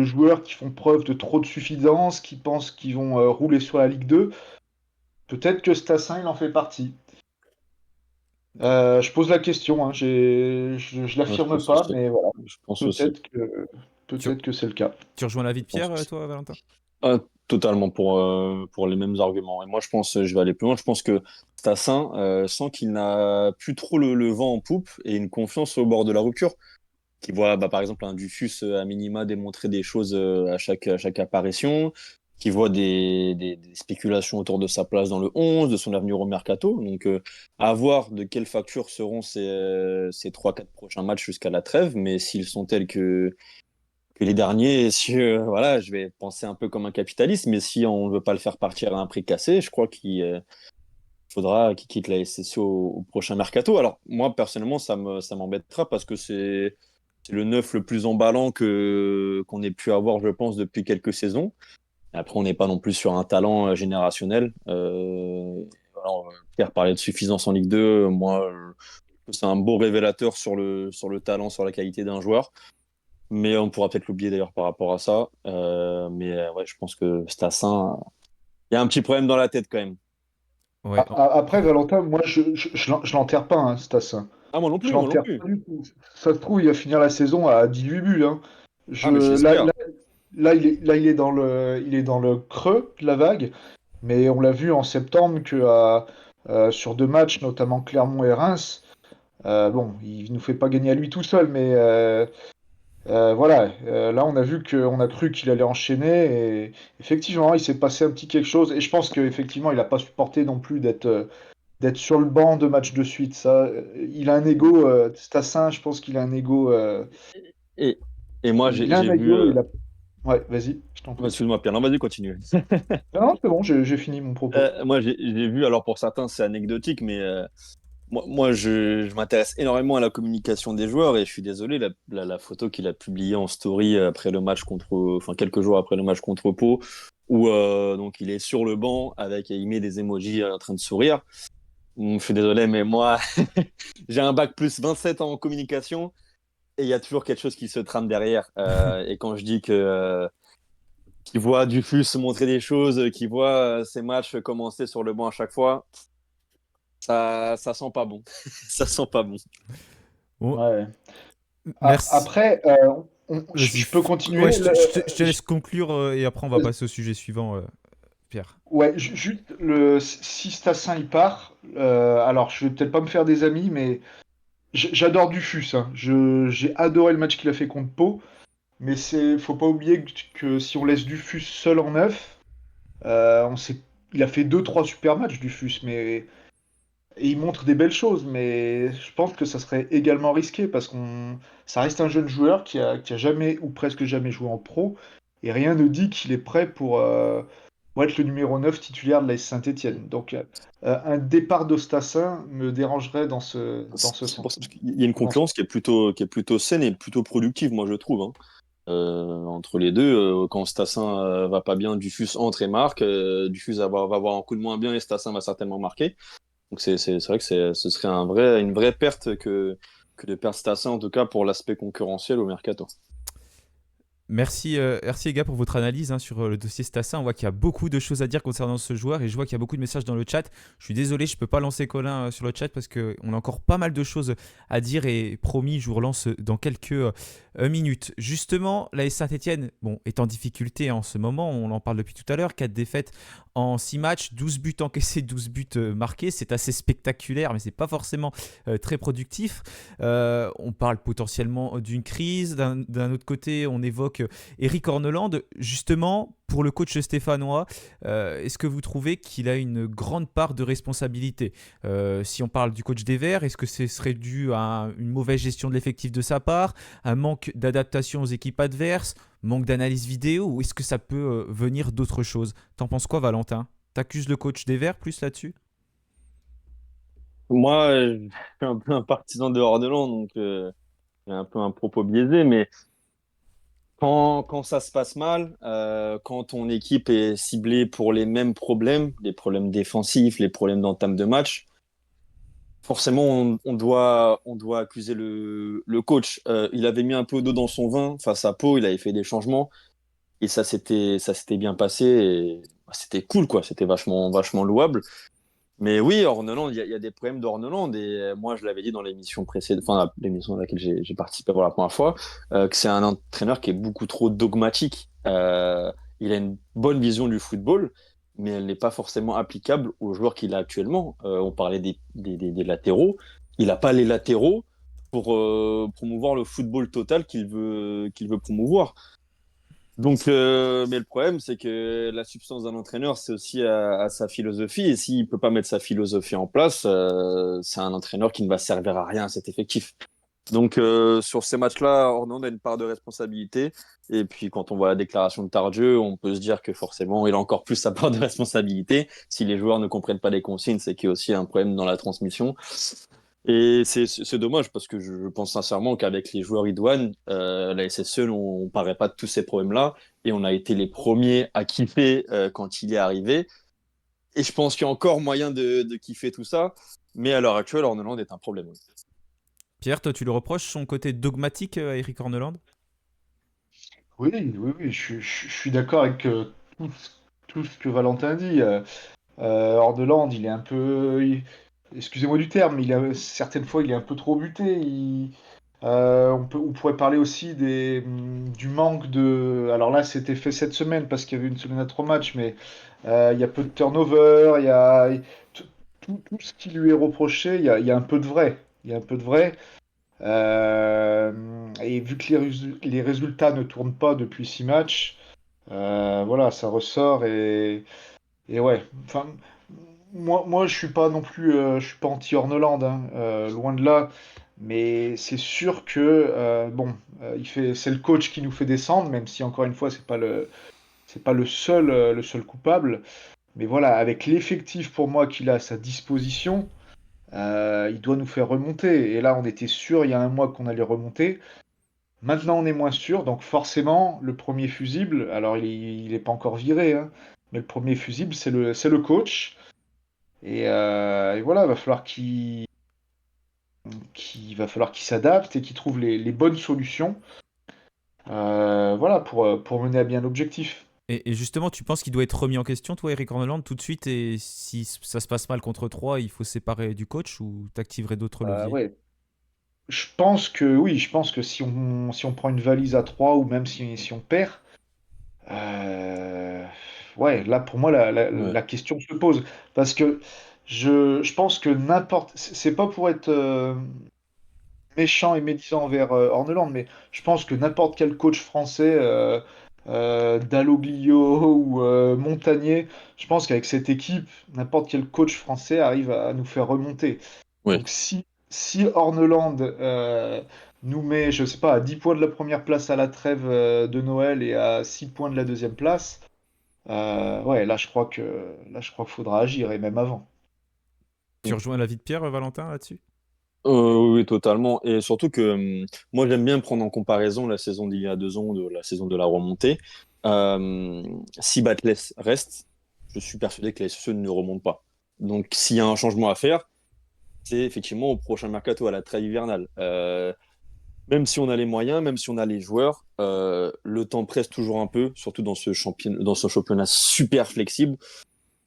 joueurs qui font preuve de trop de suffisance, qui pensent qu'ils vont rouler sur la Ligue 2, peut-être que Stassin, il en fait partie. Je pose la question, hein, je Ouais, je l'affirme pense pas, aussi. mais voilà, Je pense aussi. peut-être que, Tu, peut-être que c'est le cas. tu rejoins l'avis Je de pense Pierre, aussi. toi, Valentin? Ah, totalement pour les mêmes arguments. Et moi, je pense, je vais aller plus loin. Je pense que Stassin sent qu'il n'a plus trop le vent en poupe et une confiance au bord de la rupture. Qui voit, par exemple, un Dufus à minima démontrer des choses à chaque apparition, qui voit des spéculations autour de sa place dans le 11, de son avenir au mercato. Donc, à voir de quelle facture seront ces 3 4 prochains matchs jusqu'à la trêve, mais s'ils sont tels que les derniers, si, voilà, je vais penser un peu comme un capitaliste, mais si on ne veut pas le faire partir à un prix cassé, je crois qu'il faudra qu'il quitte la SSO au prochain mercato. Alors, moi, personnellement, ça m'embêtera parce que c'est le neuf le plus emballant qu'on ait pu avoir, je pense, depuis quelques saisons. Après, on n'est pas non plus sur un talent générationnel. Pierre parlait de suffisance en Ligue 2. Moi, c'est un beau révélateur sur le talent, sur la qualité d'un joueur. Mais on pourra peut-être l'oublier d'ailleurs par rapport à ça. Ouais, je pense que Stassin, il y a un petit problème dans la tête quand même. Ouais. Après, Valentin, moi, je l'enterre pas, hein, Stassin. Ah, moi non Je plus, moi non l'enterre plus. pas du tout. Ça se trouve, il va finir la saison à 18 buts, hein. Ah, mais Je, là, j'espère. là, là, il est dans le creux de la vague, mais on l'a vu en septembre que sur 2 matchs, notamment Clermont et Reims, bon, il nous fait pas gagner à lui tout seul, mais Voilà, là on a vu qu'on a cru qu'il allait enchaîner et effectivement il s'est passé un petit quelque chose et je pense qu'effectivement il n'a pas supporté non plus d'être sur le banc 2 matchs de suite. Ça, il a un ego, Stassin, je pense qu'il a un ego. Et, et moi, Il a un j'ai vu. ego, il a. Ouais, vas-y, je t'en prie. Excuse-moi, Pierre, non, vas-y, continue. Non, non, c'est bon, j'ai fini mon propos. Moi, j'ai vu, alors pour certains, c'est anecdotique, mais moi je m'intéresse énormément à la communication des joueurs et je suis désolé, la photo qu'il a publiée en story après le match enfin quelques jours après le match contre Pau, où donc il est sur le banc avec, il met des emojis en train de sourire. Je suis désolé, mais moi, j'ai un bac plus 27 en communication et il y a toujours quelque chose qui se trame derrière. Et quand je dis que qu'il voit Dufus se montrer des choses, qu'il voit ses matchs commencer sur le banc à chaque fois, ça sent pas bon. Ça sent pas bon. Bon, Ouais. merci. Après, Vas-y. je peux continuer. Ouais, je te laisse conclure et après on va passer au sujet suivant, Pierre. Ouais, juste si Stassin il part, alors je vais peut-être pas me faire des amis, mais j'adore Dufus, hein. J'ai adoré le match qu'il a fait contre Pau, mais faut pas oublier que si on laisse Dufus seul en neuf, il a fait 2-3 super matchs Dufus, mais et il montre des belles choses, mais je pense que ça serait également risqué parce ça reste un jeune joueur qui a jamais ou presque jamais joué en pro, et rien ne dit qu'il est prêt pour être le numéro 9 titulaire de la Saint-Étienne. Donc un départ d'Ostassin me dérangerait dans ce C'est pour sens. ça qu'il y a une concurrence qui est plutôt saine et plutôt productive, moi je trouve, hein. Entre les deux, quand Stassin va pas bien, Dufus entre et marque. Dufus va avoir un coup de moins bien et Stassin va certainement marquer. Donc c'est vrai que ce serait une vraie perte que de perdre Stassin, en tout cas pour l'aspect concurrentiel au mercato. Merci les gars pour votre analyse sur le dossier Stassin. On voit qu'il y a beaucoup de choses à dire concernant ce joueur et je vois qu'il y a beaucoup de messages dans le chat. Je suis désolé, je ne peux pas lancer Colin sur le chat parce qu'on a encore pas mal de choses à dire et promis, je vous relance dans quelques minutes. Justement, l'AS Saint-Etienne est en difficulté en ce moment, on en parle depuis tout à l'heure, 4 défaites en 6 matchs, 12 buts encaissés, 12 buts marqués. C'est assez spectaculaire, mais ce n'est pas forcément très productif. On parle potentiellement d'une crise. D'un autre côté, on évoque Eric Orneland. Justement, pour le coach stéphanois, est-ce que vous trouvez qu'il a une grande part de responsabilité ? Si on parle du coach des Verts, est-ce que ce serait dû à une mauvaise gestion de l'effectif de sa part, un manque d'adaptation aux équipes adverses, manque d'analyse vidéo, ou est-ce que ça peut venir d'autre chose ? T'en penses quoi, Valentin ? T'accuses le coach des Verts plus là-dessus ? Moi, je suis un peu un partisan de Hordeland, donc j'ai un peu un propos biaisé, mais quand ça se passe mal, quand ton équipe est ciblée pour les mêmes problèmes, les problèmes défensifs, les problèmes d'entame de match, forcément, on doit accuser le coach. Il avait mis un peu d'eau dans son vin face à Pau, il avait fait des changements et ça s'était bien passé et c'était cool, quoi. C'était vachement louable. Mais oui, Orneland, il y a des problèmes d'Orneland et moi, je l'avais dit dans l'émission précédente, enfin, l'émission dans laquelle j'ai participé pour la première fois, que c'est un entraîneur qui est beaucoup trop dogmatique. Il a une bonne vision du football, mais elle n'est pas forcément applicable aux joueurs qu'il a actuellement. On parlait des latéraux. Il n'a pas les latéraux pour promouvoir le football total qu'il veut promouvoir. Donc, mais le problème, c'est que la substance d'un entraîneur, c'est aussi à sa philosophie. Et s'il peut pas mettre sa philosophie en place, c'est un entraîneur qui ne va servir à rien à cet effectif. Donc, sur ces matchs-là, Orlando a une part de responsabilité. Et puis, quand on voit la déclaration de Tardieu, on peut se dire que forcément, il a encore plus sa part de responsabilité. Si les joueurs ne comprennent pas les consignes, c'est qu'il y a aussi un problème dans la transmission. Et c'est dommage parce que je pense sincèrement qu'avec les joueurs idoines, la SSE, on ne paraît pas de tous ces problèmes-là et on a été les premiers à kiffer quand il est arrivé. Et je pense qu'il y a encore moyen de kiffer tout ça, mais à l'heure actuelle, Orneland est un problème. Oui. Pierre, toi, tu le reproches son côté dogmatique à Eric Orneland ? Oui, oui, oui, je suis d'accord avec tout ce que Valentin dit. Ordeland, il est un peu, excusez-moi du terme, mais certaines fois, il est un peu trop buté. On pourrait parler aussi du manque de. Alors là, c'était fait cette semaine parce qu'il y avait une semaine à 3 matchs, mais il y a peu de turnover, tout ce qui lui est reproché, il y a un peu de vrai. Il y a un peu de vrai. Et vu que les résultats ne tournent pas depuis 6 matchs, voilà, ça ressort et ouais. Enfin, moi, je suis pas non plus, je suis pas anti-Horneland, hein, loin de là. Mais c'est sûr que bon, c'est le coach qui nous fait descendre, même si encore une fois, c'est pas le seul coupable. Mais voilà, avec l'effectif pour moi qu'il a à sa disposition, il doit nous faire remonter. Et là, on était sûr il y a un mois qu'on allait remonter. Maintenant, on est moins sûr. Donc forcément, le premier fusible, alors il est pas encore viré, hein, mais le premier fusible, c'est le coach. Et voilà, va falloir qu'il s'adapte et qu'il trouve les bonnes solutions, voilà, pour mener à bien l'objectif. Et justement, tu penses qu'il doit être remis en question, toi, Eric Horneland, tout de suite, et si ça se passe mal contre 3, il faut se séparer du coach ou t'activerais d'autres leviers? Ouais. Je pense que oui, je pense que si on prend une valise à 3 ou même si on perd, euh, ouais, là pour moi Ouais. la question se pose. Parce que je pense que c'est pas pour être méchant et médisant envers Horneland, mais je pense que n'importe quel coach français, Dalloglio ou Montagnier, je pense qu'avec cette équipe, n'importe quel coach français arrive à nous faire remonter. Ouais. Donc si Horneland nous met, je sais pas, à 10 points de la première place à la trêve de Noël et à 6 points de la deuxième place, ouais, là je crois qu'il faudra agir et même avant. Tu rejoins l'avis de Pierre, Valentin, là-dessus? Oui, oui, totalement. Et surtout que moi, j'aime bien prendre en comparaison la saison d'il y a 2 ans, de la saison de la remontée. Euh, si Batles reste, je suis persuadé que la SSE ne remonte pas. Donc, s'il y a un changement à faire, c'est effectivement au prochain mercato, à la trêve hivernale. Même si on a les moyens, même si on a les joueurs, le temps presse toujours un peu, surtout dans ce championnat super flexible.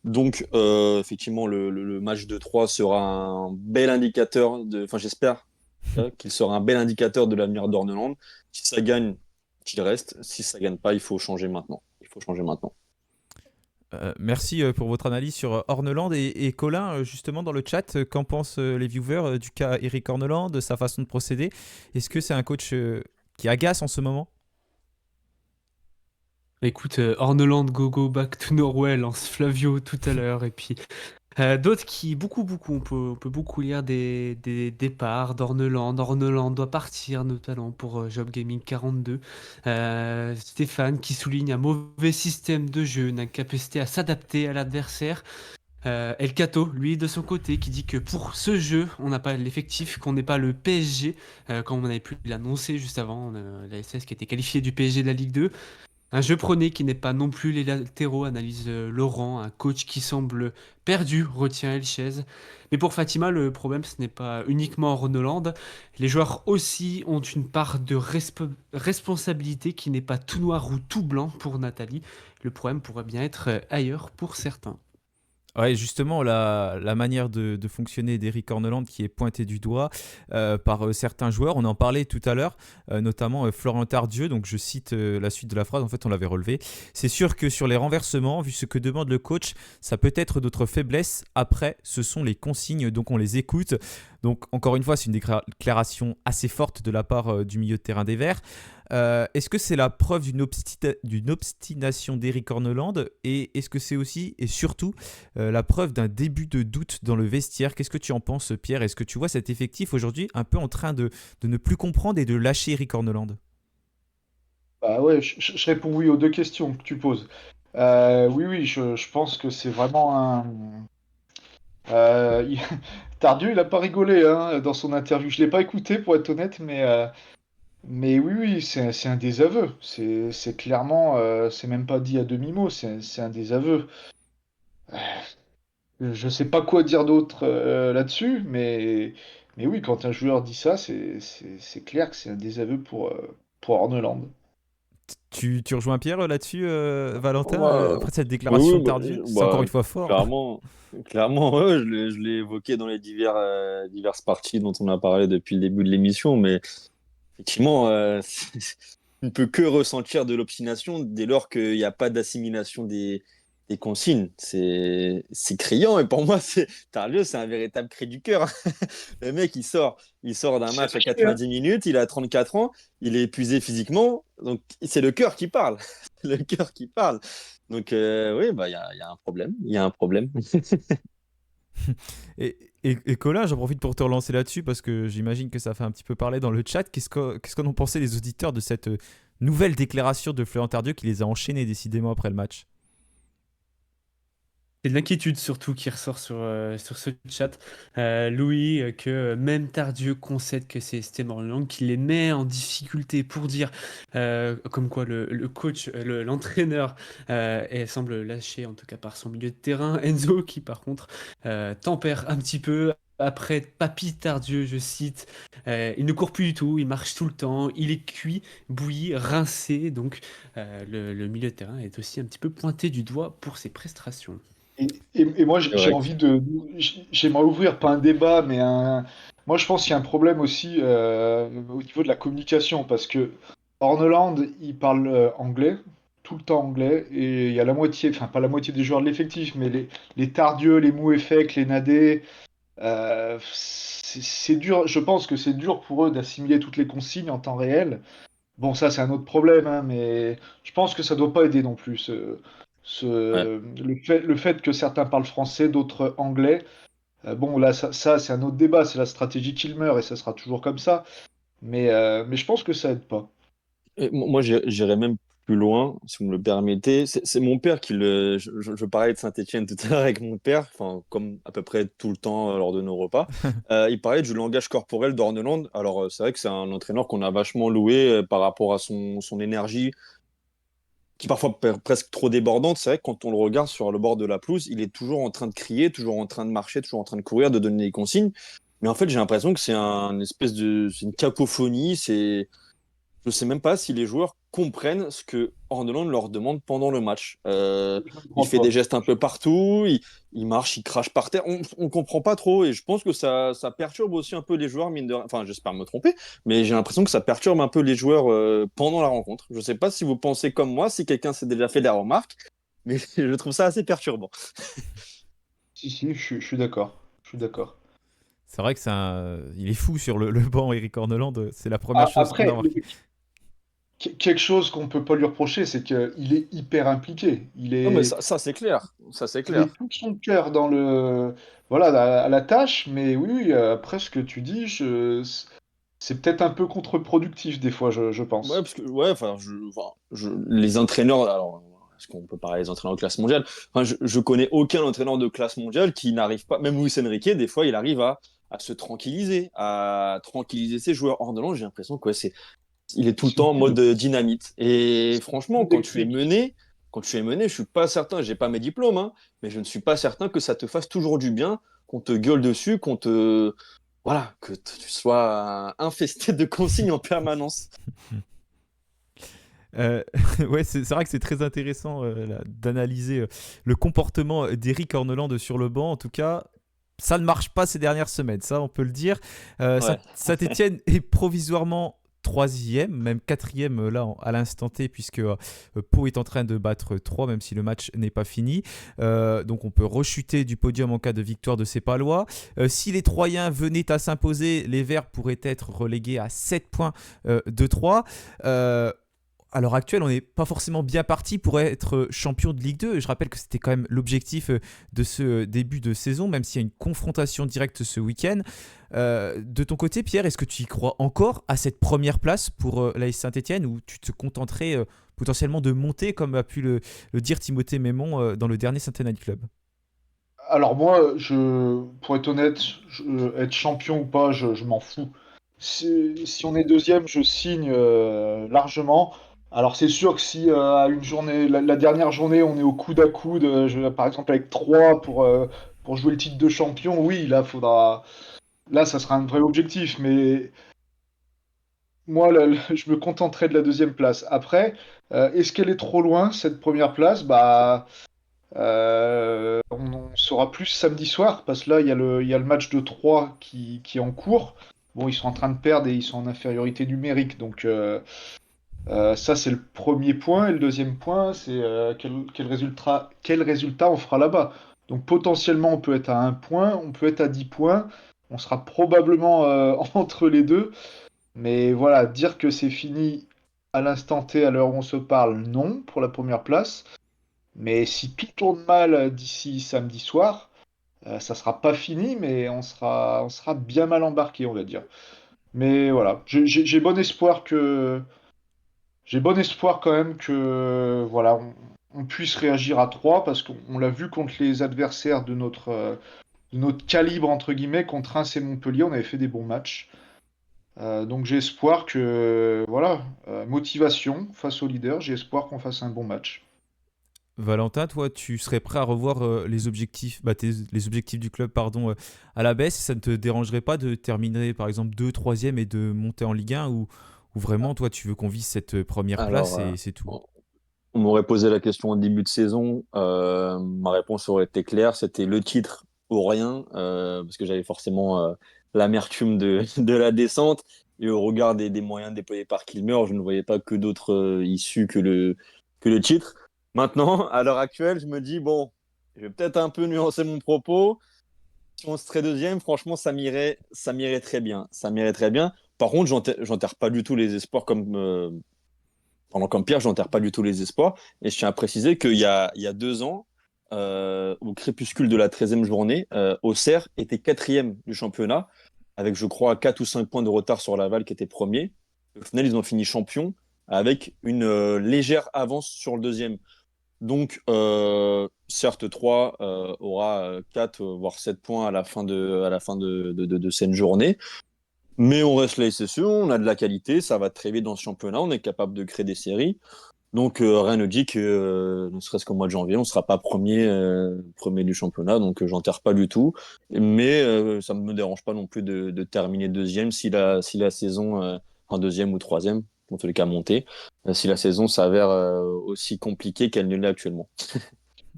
Donc, effectivement, le match de 3 sera un bel indicateur enfin, j'espère qu'il sera un bel indicateur de l'avenir d'Orneland. Si ça gagne, qu'il reste. Si ça gagne pas, il faut changer maintenant. Il faut changer maintenant. Merci pour votre analyse sur Horneland et Colin, justement dans le chat, qu'en pensent les viewers du cas Eric Horneland, de sa façon de procéder? Est-ce que c'est un coach qui agace en ce moment? Écoute, Horneland, go back to Norway, lance Flavio tout à l'heure. Et puis d'autres qui, on peut beaucoup lire des départs d'Orneland. Orneland doit partir, notamment pour Job Gaming 42. Stéphane qui souligne un mauvais système de jeu, une incapacité à s'adapter à l'adversaire. El Cato, lui, de son côté, qui dit que pour ce jeu, on n'a pas l'effectif, qu'on n'est pas le PSG, comme on avait pu l'annoncer juste avant, la SS qui était qualifiée du PSG de la Ligue 2. Un jeu prôné qui n'est pas non plus les latéraux, analyse Laurent, un coach qui semble perdu, retient Elchez. Mais pour Fatima, le problème, ce n'est pas uniquement Ronoland. Les joueurs aussi ont une part de responsabilité qui n'est pas tout noir ou tout blanc pour Nathalie. Le problème pourrait bien être ailleurs pour certains. Ouais, justement, la manière de fonctionner d'Eric Horneland qui est pointée du doigt par certains joueurs, on en parlait tout à l'heure, notamment Florent Tardieu, donc je cite la suite de la phrase, en fait on l'avait relevé. C'est sûr que sur les renversements, vu ce que demande le coach, ça peut être d'autres faiblesses. Après, ce sont les consignes, donc on les écoute. Donc encore une fois, c'est une déclaration assez forte de la part du milieu de terrain des Verts. Est-ce que c'est la preuve d'une obstination d'Eric Horneland et est-ce que c'est aussi et surtout la preuve d'un début de doute dans le vestiaire? Qu'est-ce que tu en penses, Pierre? Est-ce que tu vois cet effectif aujourd'hui un peu en train de ne plus comprendre et de lâcher Eric Horneland? Bah ouais, je réponds oui aux deux questions que tu poses. Oui, oui, je pense que c'est vraiment un. Euh, il- Tardieu, il a pas rigolé hein, dans son interview. Je l'ai pas écouté pour être honnête, mais oui, oui, c'est un désaveu. C'est clairement, c'est même pas dit à demi-mot, c'est un désaveu. Je sais pas quoi dire d'autre là-dessus, mais oui, quand un joueur dit ça, c'est clair que c'est un désaveu pour Horneland. Tu rejoins Pierre là-dessus, Valentin, Ouais. après cette Oui, déclaration oui, de Tardieu? C'est encore bah, une fois fort. clairement, clairement, ouais, je l'ai évoqué dans les diverses parties dont on a parlé depuis le début de l'émission, mais effectivement, on ne peut que ressentir de l'obstination dès lors qu'il n'y a pas d'assimilation des des consignes. C'est criant. Et pour moi, Tardieu, c'est un véritable cri du cœur. Le mec, il sort d'un C'est match à vrai, hein. 90 minutes, il a 34 ans, il est épuisé physiquement. Donc, c'est le cœur qui parle. Le cœur qui parle. Donc, oui, bah, il y a un problème. Il y a un problème. Et Colin, j'en profite pour te relancer là-dessus parce que j'imagine que ça fait un petit peu parler dans le chat. Qu'est-ce qu'en ont pensé les auditeurs de cette nouvelle déclaration de Florent Tardieu qui les a enchaînés décidément après le match? C'est de l'inquiétude surtout qui ressort sur ce chat. Louis, que même Tardieu concède que c'est Stéphane qui les met en difficulté pour dire comme quoi le coach, l'entraîneur semble lâché en tout cas par son milieu de terrain. Enzo qui par contre tempère un petit peu. Après Papy Tardieu, je cite, il ne court plus du tout, il marche tout le temps, il est cuit, bouilli, rincé. Donc le milieu de terrain est aussi un petit peu pointé du doigt pour ses prestations. Et moi, C'est j'ai vrai. envie j'aimerais ouvrir, pas un débat, mais moi, je pense qu'il y a un problème aussi au niveau de la communication, parce que Horneland, il parle anglais, tout le temps anglais, et il y a la moitié, enfin, pas la moitié des joueurs de l'effectif, mais les Tardieu, les Mouefek, les Nadé, c'est dur, je pense que c'est dur pour eux d'assimiler toutes les consignes en temps réel. Bon, ça, c'est un autre problème, hein, mais je pense que ça doit pas aider non plus. Ouais. Le fait que certains parlent français, d'autres anglais, bon, là, ça, c'est un autre débat. C'est la stratégie qu'il meurt et ça sera toujours comme ça. Mais je pense que ça aide pas. Et moi, j'irais même plus loin, si vous me le permettez. C'est mon père qui le. Je parlais de Saint-Étienne tout à l'heure avec mon père, enfin, comme à peu près tout le temps lors de nos repas. Il parlait du langage corporel d'Orneland. Alors, c'est vrai que c'est un entraîneur qu'on a vachement loué par rapport à son énergie, qui parfois presque trop débordante. C'est vrai que quand on le regarde sur le bord de la pelouse, il est toujours en train de crier, toujours en train de marcher, toujours en train de courir, de donner des consignes. Mais en fait, j'ai l'impression que c'est une cacophonie. Je sais même pas si les joueurs comprennent ce que Horneland leur demande pendant le match. Je ne Il comprends fait des pas. gestes un peu partout, il marche, il crache par terre. On comprend pas trop et je pense que ça perturbe aussi un peu les joueurs, mine de rien. Enfin, j'espère me tromper, mais j'ai l'impression que ça perturbe un peu les joueurs pendant la rencontre. Je sais pas si vous pensez comme moi, si quelqu'un s'est déjà fait la remarque, mais je trouve ça assez perturbant. Si, si, je suis d'accord. Je suis d'accord. C'est vrai que il est fou sur le banc, Eric Horneland. C'est la première chose qu'on a Après, remarqué. quelque chose qu'on peut pas lui reprocher, c'est qu'il est hyper impliqué. Il Non, mais est, ça c'est clair. Ça, c'est il met clair. tout son cœur dans voilà, à la tâche, mais oui, oui, après ce que tu dis, c'est peut-être un peu contre-productif des fois, je Ouais, pense. parce que ouais, les entraîneurs, alors est-ce qu'on peut parler des entraîneurs de classe mondiale? Enfin, je connais aucun entraîneur de classe mondiale qui n'arrive pas, même Luis Enrique, des fois, il arrive à se tranquilliser, à tranquilliser ses joueurs. Hors de l'an, j'ai l'impression que ouais, il est tout le C'est temps en mode vide. dynamite. Et C'est franchement, vide d'électrique. quand tu es mené, je suis pas certain, j'ai pas mes diplômes, hein, mais je ne suis pas certain que ça te fasse toujours du bien, qu'on te gueule dessus, voilà, que tu sois infesté de consignes en permanence. Euh, ouais, c'est vrai que c'est très intéressant d'analyser le comportement d'Eric Horneland sur le banc. En tout cas, ça ne marche pas ces dernières semaines, ça on peut le dire. Ouais. Saint-Etienne est provisoirement troisième, même quatrième là à l'instant T, puisque Pau est en train de battre 3, même si le match n'est pas fini. Donc on peut rechuter du podium en cas de victoire de ces Palois. Si les Troyens venaient à s'imposer, les Verts pourraient être relégués à 7 points de 3. À l'heure actuelle, on n'est pas forcément bien parti pour être champion de Ligue 2. Je rappelle que c'était quand même l'objectif de ce début de saison, même s'il y a une confrontation directe ce week-end. De ton côté, Pierre, est-ce que tu y crois encore à cette première place pour l'AS Saint-Etienne, ou tu te contenterais potentiellement de monter, comme a pu le dire Timothée Mémon dans le dernier Saint-Etienne Club? Alors moi, pour être honnête, être champion ou pas, je m'en fous. Si on est deuxième, je signe largement. Alors c'est sûr que si à une journée, la dernière journée, on est au coude à coude, par exemple avec 3 pour jouer le titre de champion, oui, là, ça sera un vrai objectif. Mais moi, je me contenterai de la deuxième place. Après, est-ce qu'elle est trop loin, cette première place? Bah. On saura plus samedi soir, parce que là, il y a le match de 3 qui est en cours. Bon, ils sont en train de perdre et ils sont en infériorité numérique. Donc, Ça, c'est le premier point. Et le deuxième point, c'est quel résultat on fera là-bas. Donc potentiellement, on peut être à 1 point, on peut être à 10 points. On sera probablement entre les deux. Mais voilà, dire que c'est fini à l'instant T, à l'heure où on se parle, non, pour la première place. Mais si tout tourne mal d'ici samedi soir, ça sera pas fini, mais on sera bien mal embarqué, on va dire. Mais voilà, j'ai bon espoir quand même que voilà, on puisse réagir à 3 parce qu'on l'a vu contre les adversaires de notre calibre entre guillemets, contre Reims et Montpellier, on avait fait des bons matchs. Donc j'ai espoir que voilà, motivation face au leader, j'ai espoir qu'on fasse un bon match. Valentin, toi, tu serais prêt à revoir les objectifs, les objectifs du club, pardon, à la baisse. Ça ne te dérangerait pas de terminer, par exemple, 2 troisième et de monter en Ligue 1 ou vraiment, toi, tu veux qu'on vise cette première Alors, place et c'est tout. on m'aurait posé la question en début de saison. Ma réponse aurait été claire, c'était le titre ou rien, parce que j'avais forcément l'amertume de la descente. Et au regard des moyens déployés par Kilmer, je ne voyais pas que d'autres issues que le titre. Maintenant, à l'heure actuelle, je me dis, bon, je vais peut-être un peu nuancer mon propos. Si on serait deuxième, franchement, ça m'irait très bien. Ça m'irait très bien. Par contre, j'enterre pas du tout les espoirs pendant comme Pierre, j'enterre pas du tout les espoirs. Et je tiens à préciser qu'il y a 2 ans, au crépuscule de la 13e journée, Auxerre était quatrième du championnat, avec, je crois, 4 ou 5 points de retard sur Laval, qui était premier. Au final, ils ont fini champion avec une légère avance sur le deuxième. Donc, certes, 3 aura 4, voire 7 points à la fin de cette journée. Mais on reste la SSE, on a de la qualité, ça va très vite dans ce championnat, on est capable de créer des séries. Donc rien ne dit que, ne serait-ce qu'au mois de janvier, on ne sera pas premier du championnat, donc j'enterre pas du tout. Mais ça ne me dérange pas non plus de terminer deuxième si la saison, en deuxième ou troisième, en tous les cas monter, si la saison s'avère aussi compliquée qu'elle ne l'est actuellement.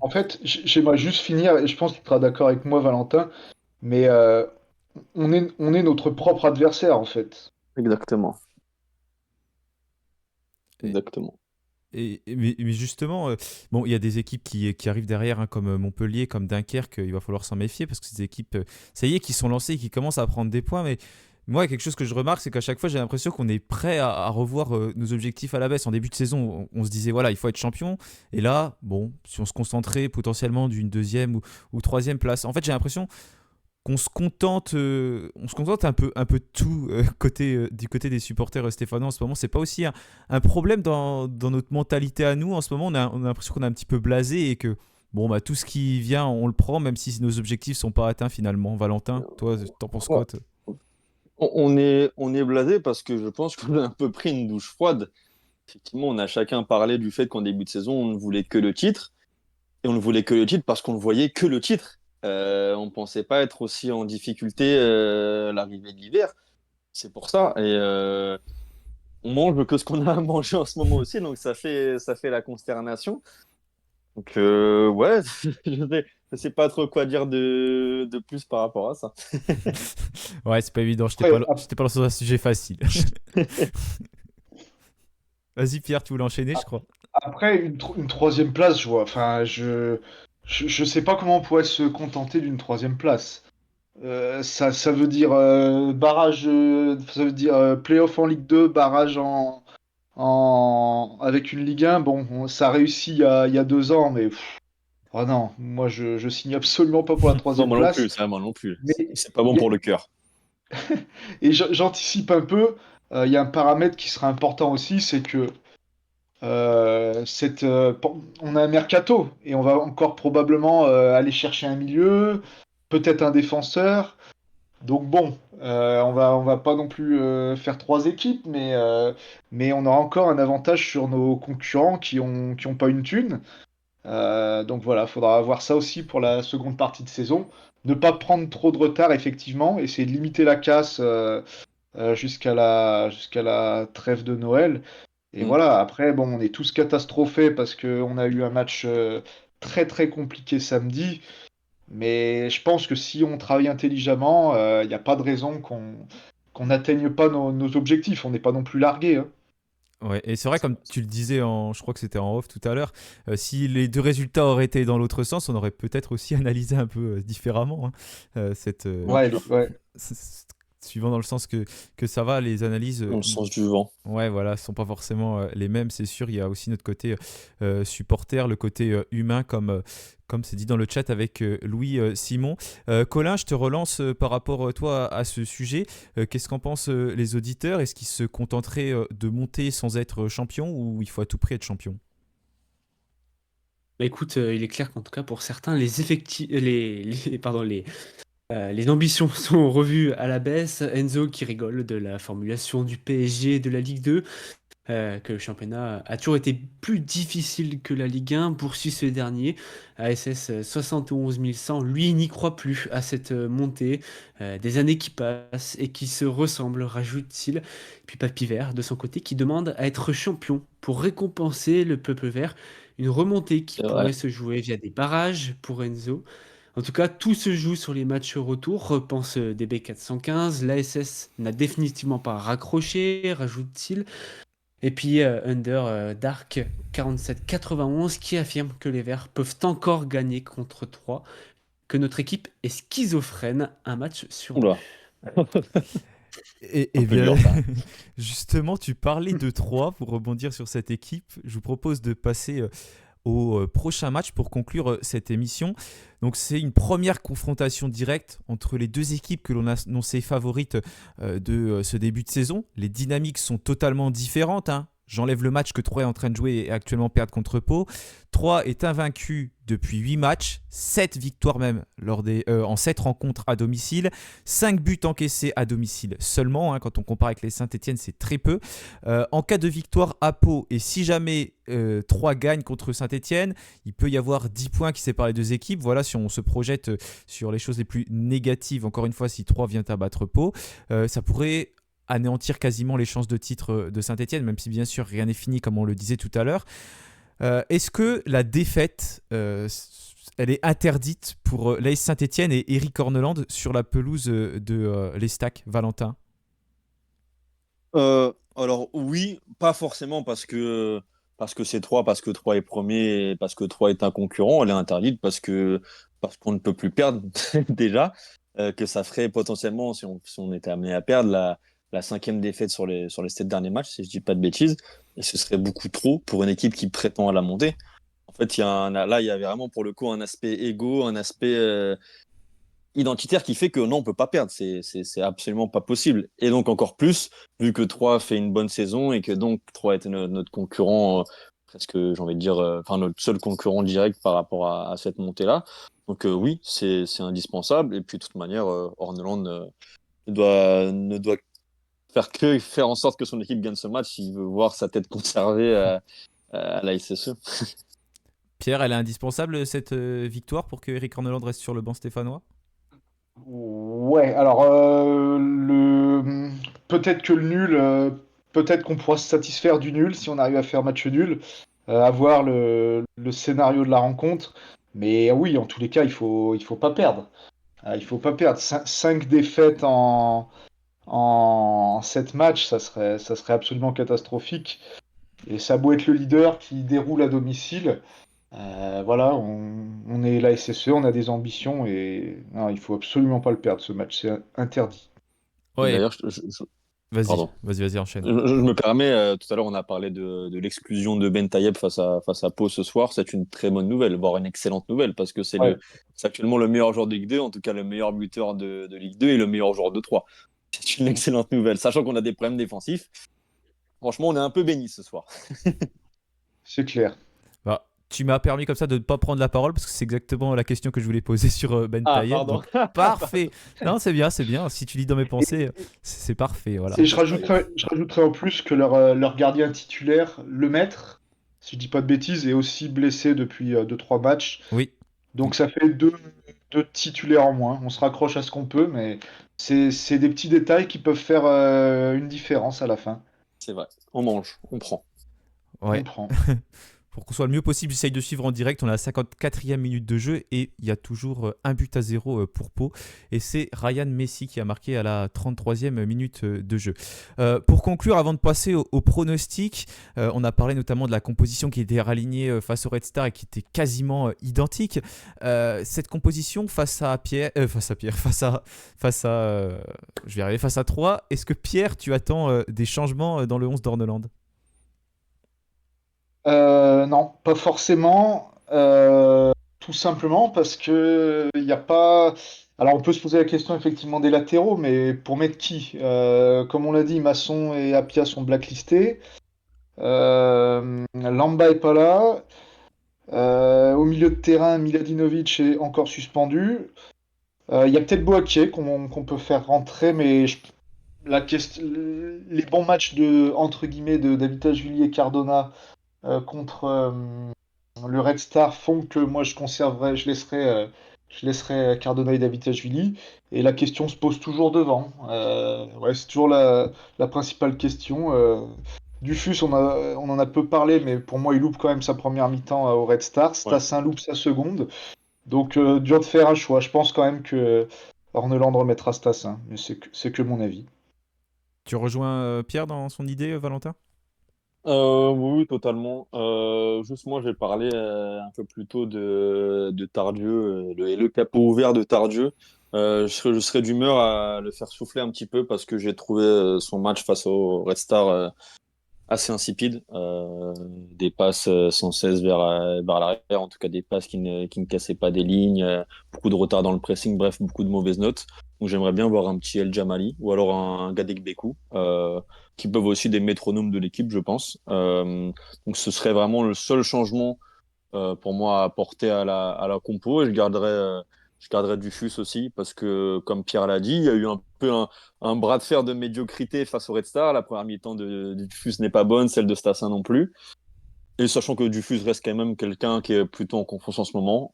En fait, j'aimerais juste finir, et je pense que tu seras d'accord avec moi, Valentin, mais on est notre propre adversaire en fait. Exactement. Et, Exactement. mais justement, bon, il y a des équipes qui arrivent derrière, hein, comme Montpellier, comme Dunkerque, il va falloir s'en méfier parce que ces équipes, ça y est, qui sont lancées, qui commencent à prendre des points. Mais moi, quelque chose que je remarque, c'est qu'à chaque fois, j'ai l'impression qu'on est prêt à revoir nos objectifs à la baisse. En début de saison, on se disait, voilà, il faut être champion. Et là, bon, si on se concentrait potentiellement d'une deuxième ou troisième place, en fait, j'ai l'impression qu'on se contente un peu de tout du côté des supporters stéphanois en ce moment. C'est pas aussi un problème dans notre mentalité à nous. En ce moment, on a l'impression qu'on est un petit peu blasé et que bon, bah, tout ce qui vient, on le prend, même si nos objectifs sont pas atteints finalement. Valentin, toi, t'en penses quoi, toi? On est blasé parce que je pense qu'on a un peu pris une douche froide. Effectivement, on a chacun parlé du fait qu'en début de saison, on ne voulait que le titre. Et on ne voulait que le titre parce qu'on ne voyait que le titre. On ne pensait pas être aussi en difficulté à l'arrivée de l'hiver. C'est pour ça. Et on mange que ce qu'on a à manger en ce moment aussi. Donc ça fait la consternation. Donc ouais, je sais pas trop quoi dire de plus par rapport à ça. Ouais, c'est pas évident. J'étais Après, pas, j'étais pas sur un sujet facile. Vas-y, Pierre, tu voulais enchaîner, je crois. après, une troisième place, je vois. Enfin, je sais pas comment on pourrait se contenter d'une troisième place. Ça veut dire barrage, ça veut dire playoff en Ligue 2, barrage avec une Ligue 1. Bon, ça a réussi il y a 2 ans, mais oh non, moi je signe absolument pas pour la Non, troisième moi non plus, place. ça, moi non plus. Mais C'est pas bon il y a- pour le cœur. et j'anticipe un peu. Il y a un paramètre qui sera important aussi, c'est que on a un mercato et on va encore probablement aller chercher un milieu, peut-être un défenseur. Donc bon, on va pas non plus faire 3 équipes, mais on aura encore un avantage sur nos concurrents qui ont pas une thune. Donc voilà, faudra avoir ça aussi pour la seconde partie de saison. Ne pas prendre trop de retard, effectivement, essayer de limiter la casse jusqu'à la trêve de Noël. Et Mm. voilà, après, bon, on est tous catastrophés parce qu'on a eu un match très très compliqué samedi. Mais je pense que si on travaille intelligemment, il n'y a pas de raison qu'on n'atteigne pas nos objectifs. On n'est pas non plus largué, hein. Ouais, et c'est vrai, comme tu le disais, je crois que c'était en off tout à l'heure, si les deux résultats auraient été dans l'autre sens, on aurait peut-être aussi analysé un peu différemment, hein, cette, Bien Ouais, sûr, ouais. suivant dans le sens que ça va, les analyses, dans le sens du vent. ouais, voilà, sont pas forcément les mêmes, c'est sûr. Il y a aussi notre côté supporter, le côté humain, comme c'est dit dans le chat avec Louis Simon. Colin, je te relance par rapport, toi, à ce sujet. Qu'est-ce qu'en pensent les auditeurs? Est-ce qu'ils se contenteraient de monter sans être champion ou il faut à tout prix être champion? Bah, écoute, il est clair qu'en tout cas pour certains, les effectifs, pardon, les ambitions sont revues à la baisse. Enzo qui rigole de la formulation du PSG et de la Ligue 2, que le championnat a toujours été plus difficile que la Ligue 1, poursuit ce dernier. ASS 71 100, lui n'y croit plus à cette montée. Des années qui passent et qui se ressemblent, rajoute-t-il. Puis Papy Vert, de son côté, qui demande à être champion pour récompenser le peuple vert. Une remontée qui C'est vrai. pourrait se jouer via des barrages pour Enzo. En tout cas, tout se joue sur les matchs retour, repense DB415. L'ASS n'a définitivement pas raccroché, rajoute-t-il. Et puis Dark 4791 qui affirme que les Verts peuvent encore gagner contre 3, que notre équipe est schizophrène, un match sur deux. Oula, Et, un et peu bien, dur ça. justement, tu parlais de 3 pour rebondir sur cette équipe. Je vous propose de passer au prochain match pour conclure cette émission. Donc c'est une première confrontation directe entre les deux équipes que l'on a annoncées favorites de ce début de saison. Les dynamiques sont totalement différentes, hein. J'enlève le match que Troyes est en train de jouer et actuellement perdre contre Pau. Troyes est invaincu depuis 8 matchs, 7 victoires même en 7 rencontres à domicile, 5 buts encaissés à domicile seulement, hein, quand on compare avec les Saint-Etienne, c'est très peu. En cas de victoire à Pau, et si jamais Troyes gagne contre Saint-Etienne, il peut y avoir 10 points qui séparent les deux équipes. Voilà, si on se projette sur les choses les plus négatives, encore une fois, si Troyes vient à battre Pau, ça pourrait anéantir quasiment les chances de titre de Saint-Etienne, même si bien sûr rien n'est fini comme on le disait tout à l'heure. Est-ce que la défaite, elle est interdite pour l'AS Saint-Etienne et Eric Corneland sur la pelouse de l'Estac, Valentin? Alors oui, pas forcément parce que c'est 3, parce que 3 est premier, et parce que 3 est un concurrent. Elle est interdite parce qu'on ne peut plus perdre déjà, que ça ferait potentiellement, si on était amené à perdre, la 5e défaite sur les 7 derniers matchs, si je dis pas de bêtises, et ce serait beaucoup trop pour une équipe qui prétend à la montée. En fait, là, il y avait vraiment pour le coup un aspect égo, un aspect identitaire qui fait que non, on peut pas perdre. C'est absolument pas possible. Et donc encore plus, vu que 3 fait une bonne saison et que donc 3 était notre concurrent, presque, j'ai envie de dire, enfin notre seul concurrent direct par rapport à cette montée-là. Donc oui, c'est indispensable. Et puis de toute manière, Orneland ne doit faire en sorte que son équipe gagne ce match s'il veut voir sa tête conservée à la SSE. Pierre, elle est indispensable cette victoire pour que Eric Corneland reste sur le banc stéphanois? Ouais, alors peut-être que le nul, peut-être qu'on pourra se satisfaire du nul si on arrive à faire match nul, à voir le scénario de la rencontre. Mais oui, en tous les cas, il faut pas perdre. Il faut pas perdre. 5 défaites en 7 matchs, ça serait absolument catastrophique. Et ça a beau être le leader qui déroule à domicile. Voilà, on est la SSE, on a des ambitions et non, il faut absolument pas le perdre ce match, c'est interdit. Et Ouais, d'ailleurs, vas-y, pardon. vas-y, enchaîne. Je me permets, tout à l'heure, on a parlé de l'exclusion de Ben Taïeb face à Pau ce soir. C'est une très bonne nouvelle, voire une excellente nouvelle, parce que Ouais. c'est actuellement le meilleur joueur de Ligue 2, en tout cas le meilleur buteur de Ligue 2 et le meilleur joueur de 3. C'est une excellente nouvelle, sachant qu'on a des problèmes défensifs. Franchement, on est un peu béni ce soir. C'est clair. Bah, tu m'as permis comme ça de ne pas prendre la parole parce que c'est exactement la question que je voulais poser sur Ben Ah, Taïeb. pardon. Donc, parfait. Non, c'est bien, c'est bien. Si tu lis dans mes pensées, c'est parfait. Voilà. Et je rajouterais en plus que leur gardien titulaire, le maître, si je dis pas de bêtises, est aussi blessé depuis 2-3 matchs. Oui. Donc ça fait deux titulaires en moins. On se raccroche à ce qu'on peut, mais c'est des petits détails qui peuvent faire une différence à la fin. C'est vrai. On mange, on prend. On Ouais. prend. Pour qu'on soit le mieux possible, j'essaye de suivre en direct. On est à la 54e minute de jeu et il y a toujours 1-0 pour Pau. Et c'est Ryan Messi qui a marqué à la 33e minute de jeu. Pour conclure, avant de passer au pronostic, on a parlé notamment de la composition qui était alignée face au Red Star et qui était quasiment identique. Cette composition face à 3, est-ce que Pierre, tu attends des changements dans le 11 d'Orneland? Non, pas forcément. Tout simplement parce que il n'y a pas. Alors, on peut se poser la question effectivement des latéraux, mais pour mettre qui? Comme on l'a dit, Masson et Apia sont blacklistés. Lamba est pas là. Au milieu de terrain, Miladinovic est encore suspendu. Il y a peut-être Boaké qu'on peut faire rentrer, mais les bons matchs de entre guillemets de David et Cardona contre le Red Star font que moi je laisserai Cardona et Davitashvili. Et la question se pose toujours devant. Ouais, c'est toujours la principale question. Dufus, on en a peu parlé, mais pour moi, il loupe quand même sa première mi-temps au Red Star. Stassin loupe sa seconde. Donc, dur de faire un choix. Je pense quand même que Orneland remettra Stassin, mais c'est que mon avis. Tu rejoins Pierre dans son idée, Valentin? Oui, oui, totalement. Juste moi, j'ai parlé un peu plus tôt de Tardieu, le capot ouvert de Tardieu. Je serais d'humeur à le faire souffler un petit peu parce que j'ai trouvé son match face au Red Star assez insipide. Des passes sans cesse vers l'arrière, en tout cas des passes qui ne cassaient pas des lignes, beaucoup de retard dans le pressing, bref, beaucoup de mauvaises notes. Donc j'aimerais bien voir un petit El Jamali ou alors un Gadek Bekou, qui peuvent aussi des métronomes de l'équipe, je pense. Donc ce serait vraiment le seul changement pour moi à apporter à la compo. Et je garderais Dufus aussi parce que, comme Pierre l'a dit, il y a eu un peu un bras de fer de médiocrité face au Red Star. La première mi-temps de Dufus n'est pas bonne, celle de Stassin non plus. Et sachant que Dufus reste quand même quelqu'un qui est plutôt en confiance en ce moment,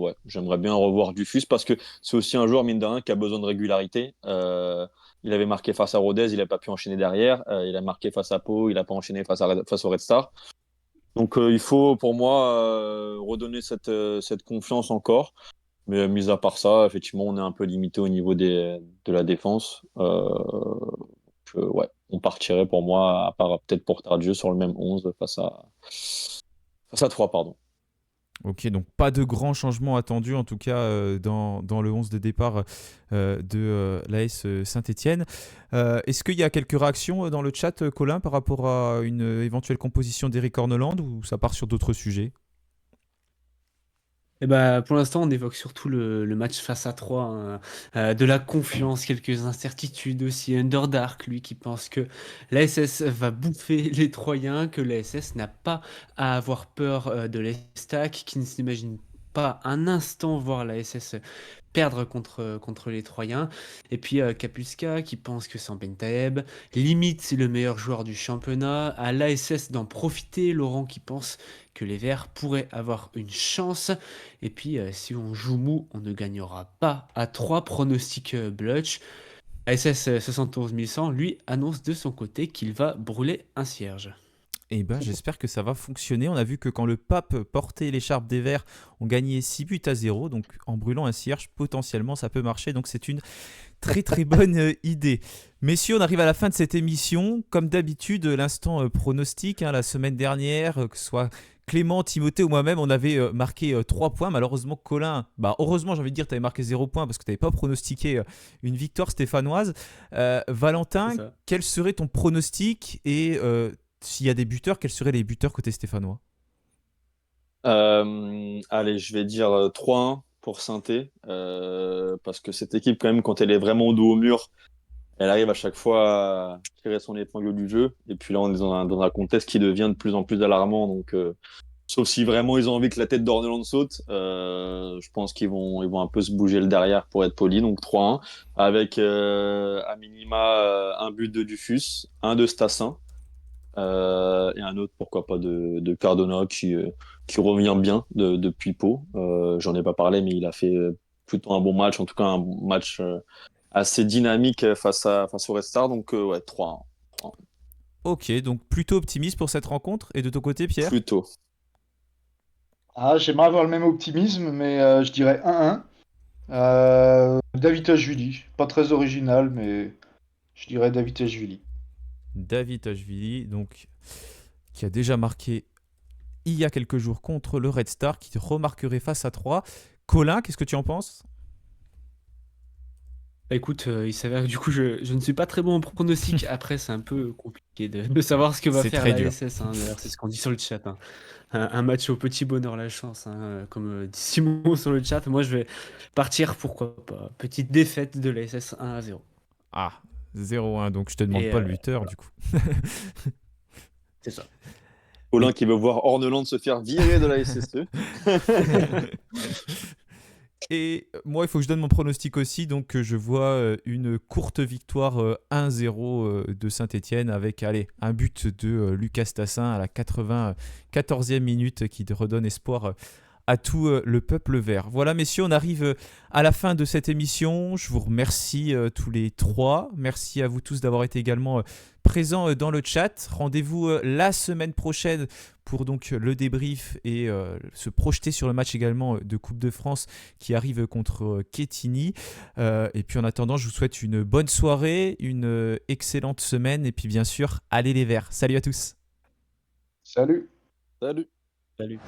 ouais, j'aimerais bien revoir Dufus parce que c'est aussi un joueur, mine de rien, qui a besoin de régularité. Il avait marqué face à Rodez, il n'a pas pu enchaîner derrière. Il a marqué face à Pau, il n'a pas enchaîné face au Red Star. Donc il faut pour moi redonner cette confiance encore. Mais mis à part ça, effectivement, on est un peu limité au niveau de la défense. Ouais, on partirait pour moi, à part peut-être pour Tardieu, sur le même 11 face à 3, pardon. Ok, donc pas de grands changements attendus, en tout cas dans le 11 de départ de l'AS Saint-Étienne. Est-ce qu'il y a quelques réactions dans le chat, Colin, par rapport à une éventuelle composition d'Eric Orneland, ou ça part sur d'autres sujets? Et bah, pour l'instant, on évoque surtout le match face à 3, hein. De la confiance, quelques incertitudes aussi. Underdark, lui, qui pense que l'ASS va bouffer les Troyens, que l'ASS n'a pas à avoir peur de l'Estac, qui ne s'imagine pas un instant voir l'ASS perdre contre les Troyens. Et puis Kapulska qui pense que c'est en Ben Taeb. Limite, c'est le meilleur joueur du championnat. À l'ASS d'en profiter. Laurent qui pense que les Verts pourraient avoir une chance. Et puis, si on joue mou, on ne gagnera pas. À 3 pronostics Blutch. ASS 71 100, lui, annonce de son côté qu'il va brûler un cierge. Eh ben, j'espère que ça va fonctionner. On a vu que quand le Pape portait l'écharpe des Verts, on gagnait 6-0. Donc, en brûlant un cierge, potentiellement, ça peut marcher. Donc, c'est une très très bonne idée. Messieurs, on arrive à la fin de cette émission. Comme d'habitude, l'instant pronostic, hein, la semaine dernière, que ce soit Clément, Timothée ou moi-même, on avait marqué 3 points. Malheureusement, Colin, heureusement, j'ai envie de dire, tu avais marqué 0 points parce que tu n'avais pas pronostiqué une victoire stéphanoise. Valentin, quel serait ton pronostic et s'il y a des buteurs, quels seraient les buteurs côté stéphanois? Allez, je vais dire 3-1 pour Saint-Étienne, parce que cette équipe, quand même, quand elle est vraiment dos au mur, elle arrive à chaque fois à tirer son épingle du jeu. Et puis là, on est dans un contexte qui devient de plus en plus alarmant. Donc, sauf si vraiment ils ont envie que la tête d'Orneland saute, je pense qu'ils vont un peu se bouger le derrière pour être polis. Donc 3-1, avec à minima un but de Dufus, un de Stassin, et un autre, pourquoi pas, de Cardona qui revient bien depuis Pau. J'en ai pas parlé, mais il a fait plutôt un bon match, en tout cas un match assez dynamique face au Red Star. Donc ouais, 3-1. Ok, donc plutôt optimiste pour cette rencontre. Et de ton côté, Pierre? Plutôt. J'aimerais avoir le même optimisme, mais je dirais 1-1. David pas très original, mais je dirais David. Davitashvili, donc, qui a déjà marqué il y a quelques jours contre le Red Star, qui remarquerait face à 3. Colin, qu'est-ce que tu en penses? Bah, écoute, il s'avère que du coup, je ne suis pas très bon en pronostic. Après, c'est un peu compliqué de savoir ce que va C'est faire très la dur. SS, hein. D'ailleurs, c'est ce qu'on dit sur le chat, hein. Un match au petit bonheur la chance, hein, comme dit Simon sur le chat. Moi, je vais partir, pourquoi pas. Petite défaite de la SS 1-0. Ah, 0-1, donc je te demande Et pas le buteur du coup. c'est ça. Colin qui veut voir Orneland se faire virer de la SSE. Et moi, il faut que je donne mon pronostic aussi. Donc, je vois une courte victoire 1-0 de Saint-Etienne avec un but de Lucas Tassin à la 94e minute qui redonne espoir à tout le peuple vert. Voilà, messieurs, on arrive à la fin de cette émission. Je vous remercie tous les trois. Merci à vous tous d'avoir été également présents dans le chat. Rendez-vous la semaine prochaine pour donc le débrief et se projeter sur le match également de Coupe de France qui arrive contre Quetigny. Et puis en attendant, je vous souhaite une bonne soirée, une excellente semaine et puis bien sûr, allez les Verts. Salut à tous. Salut. Salut. Salut.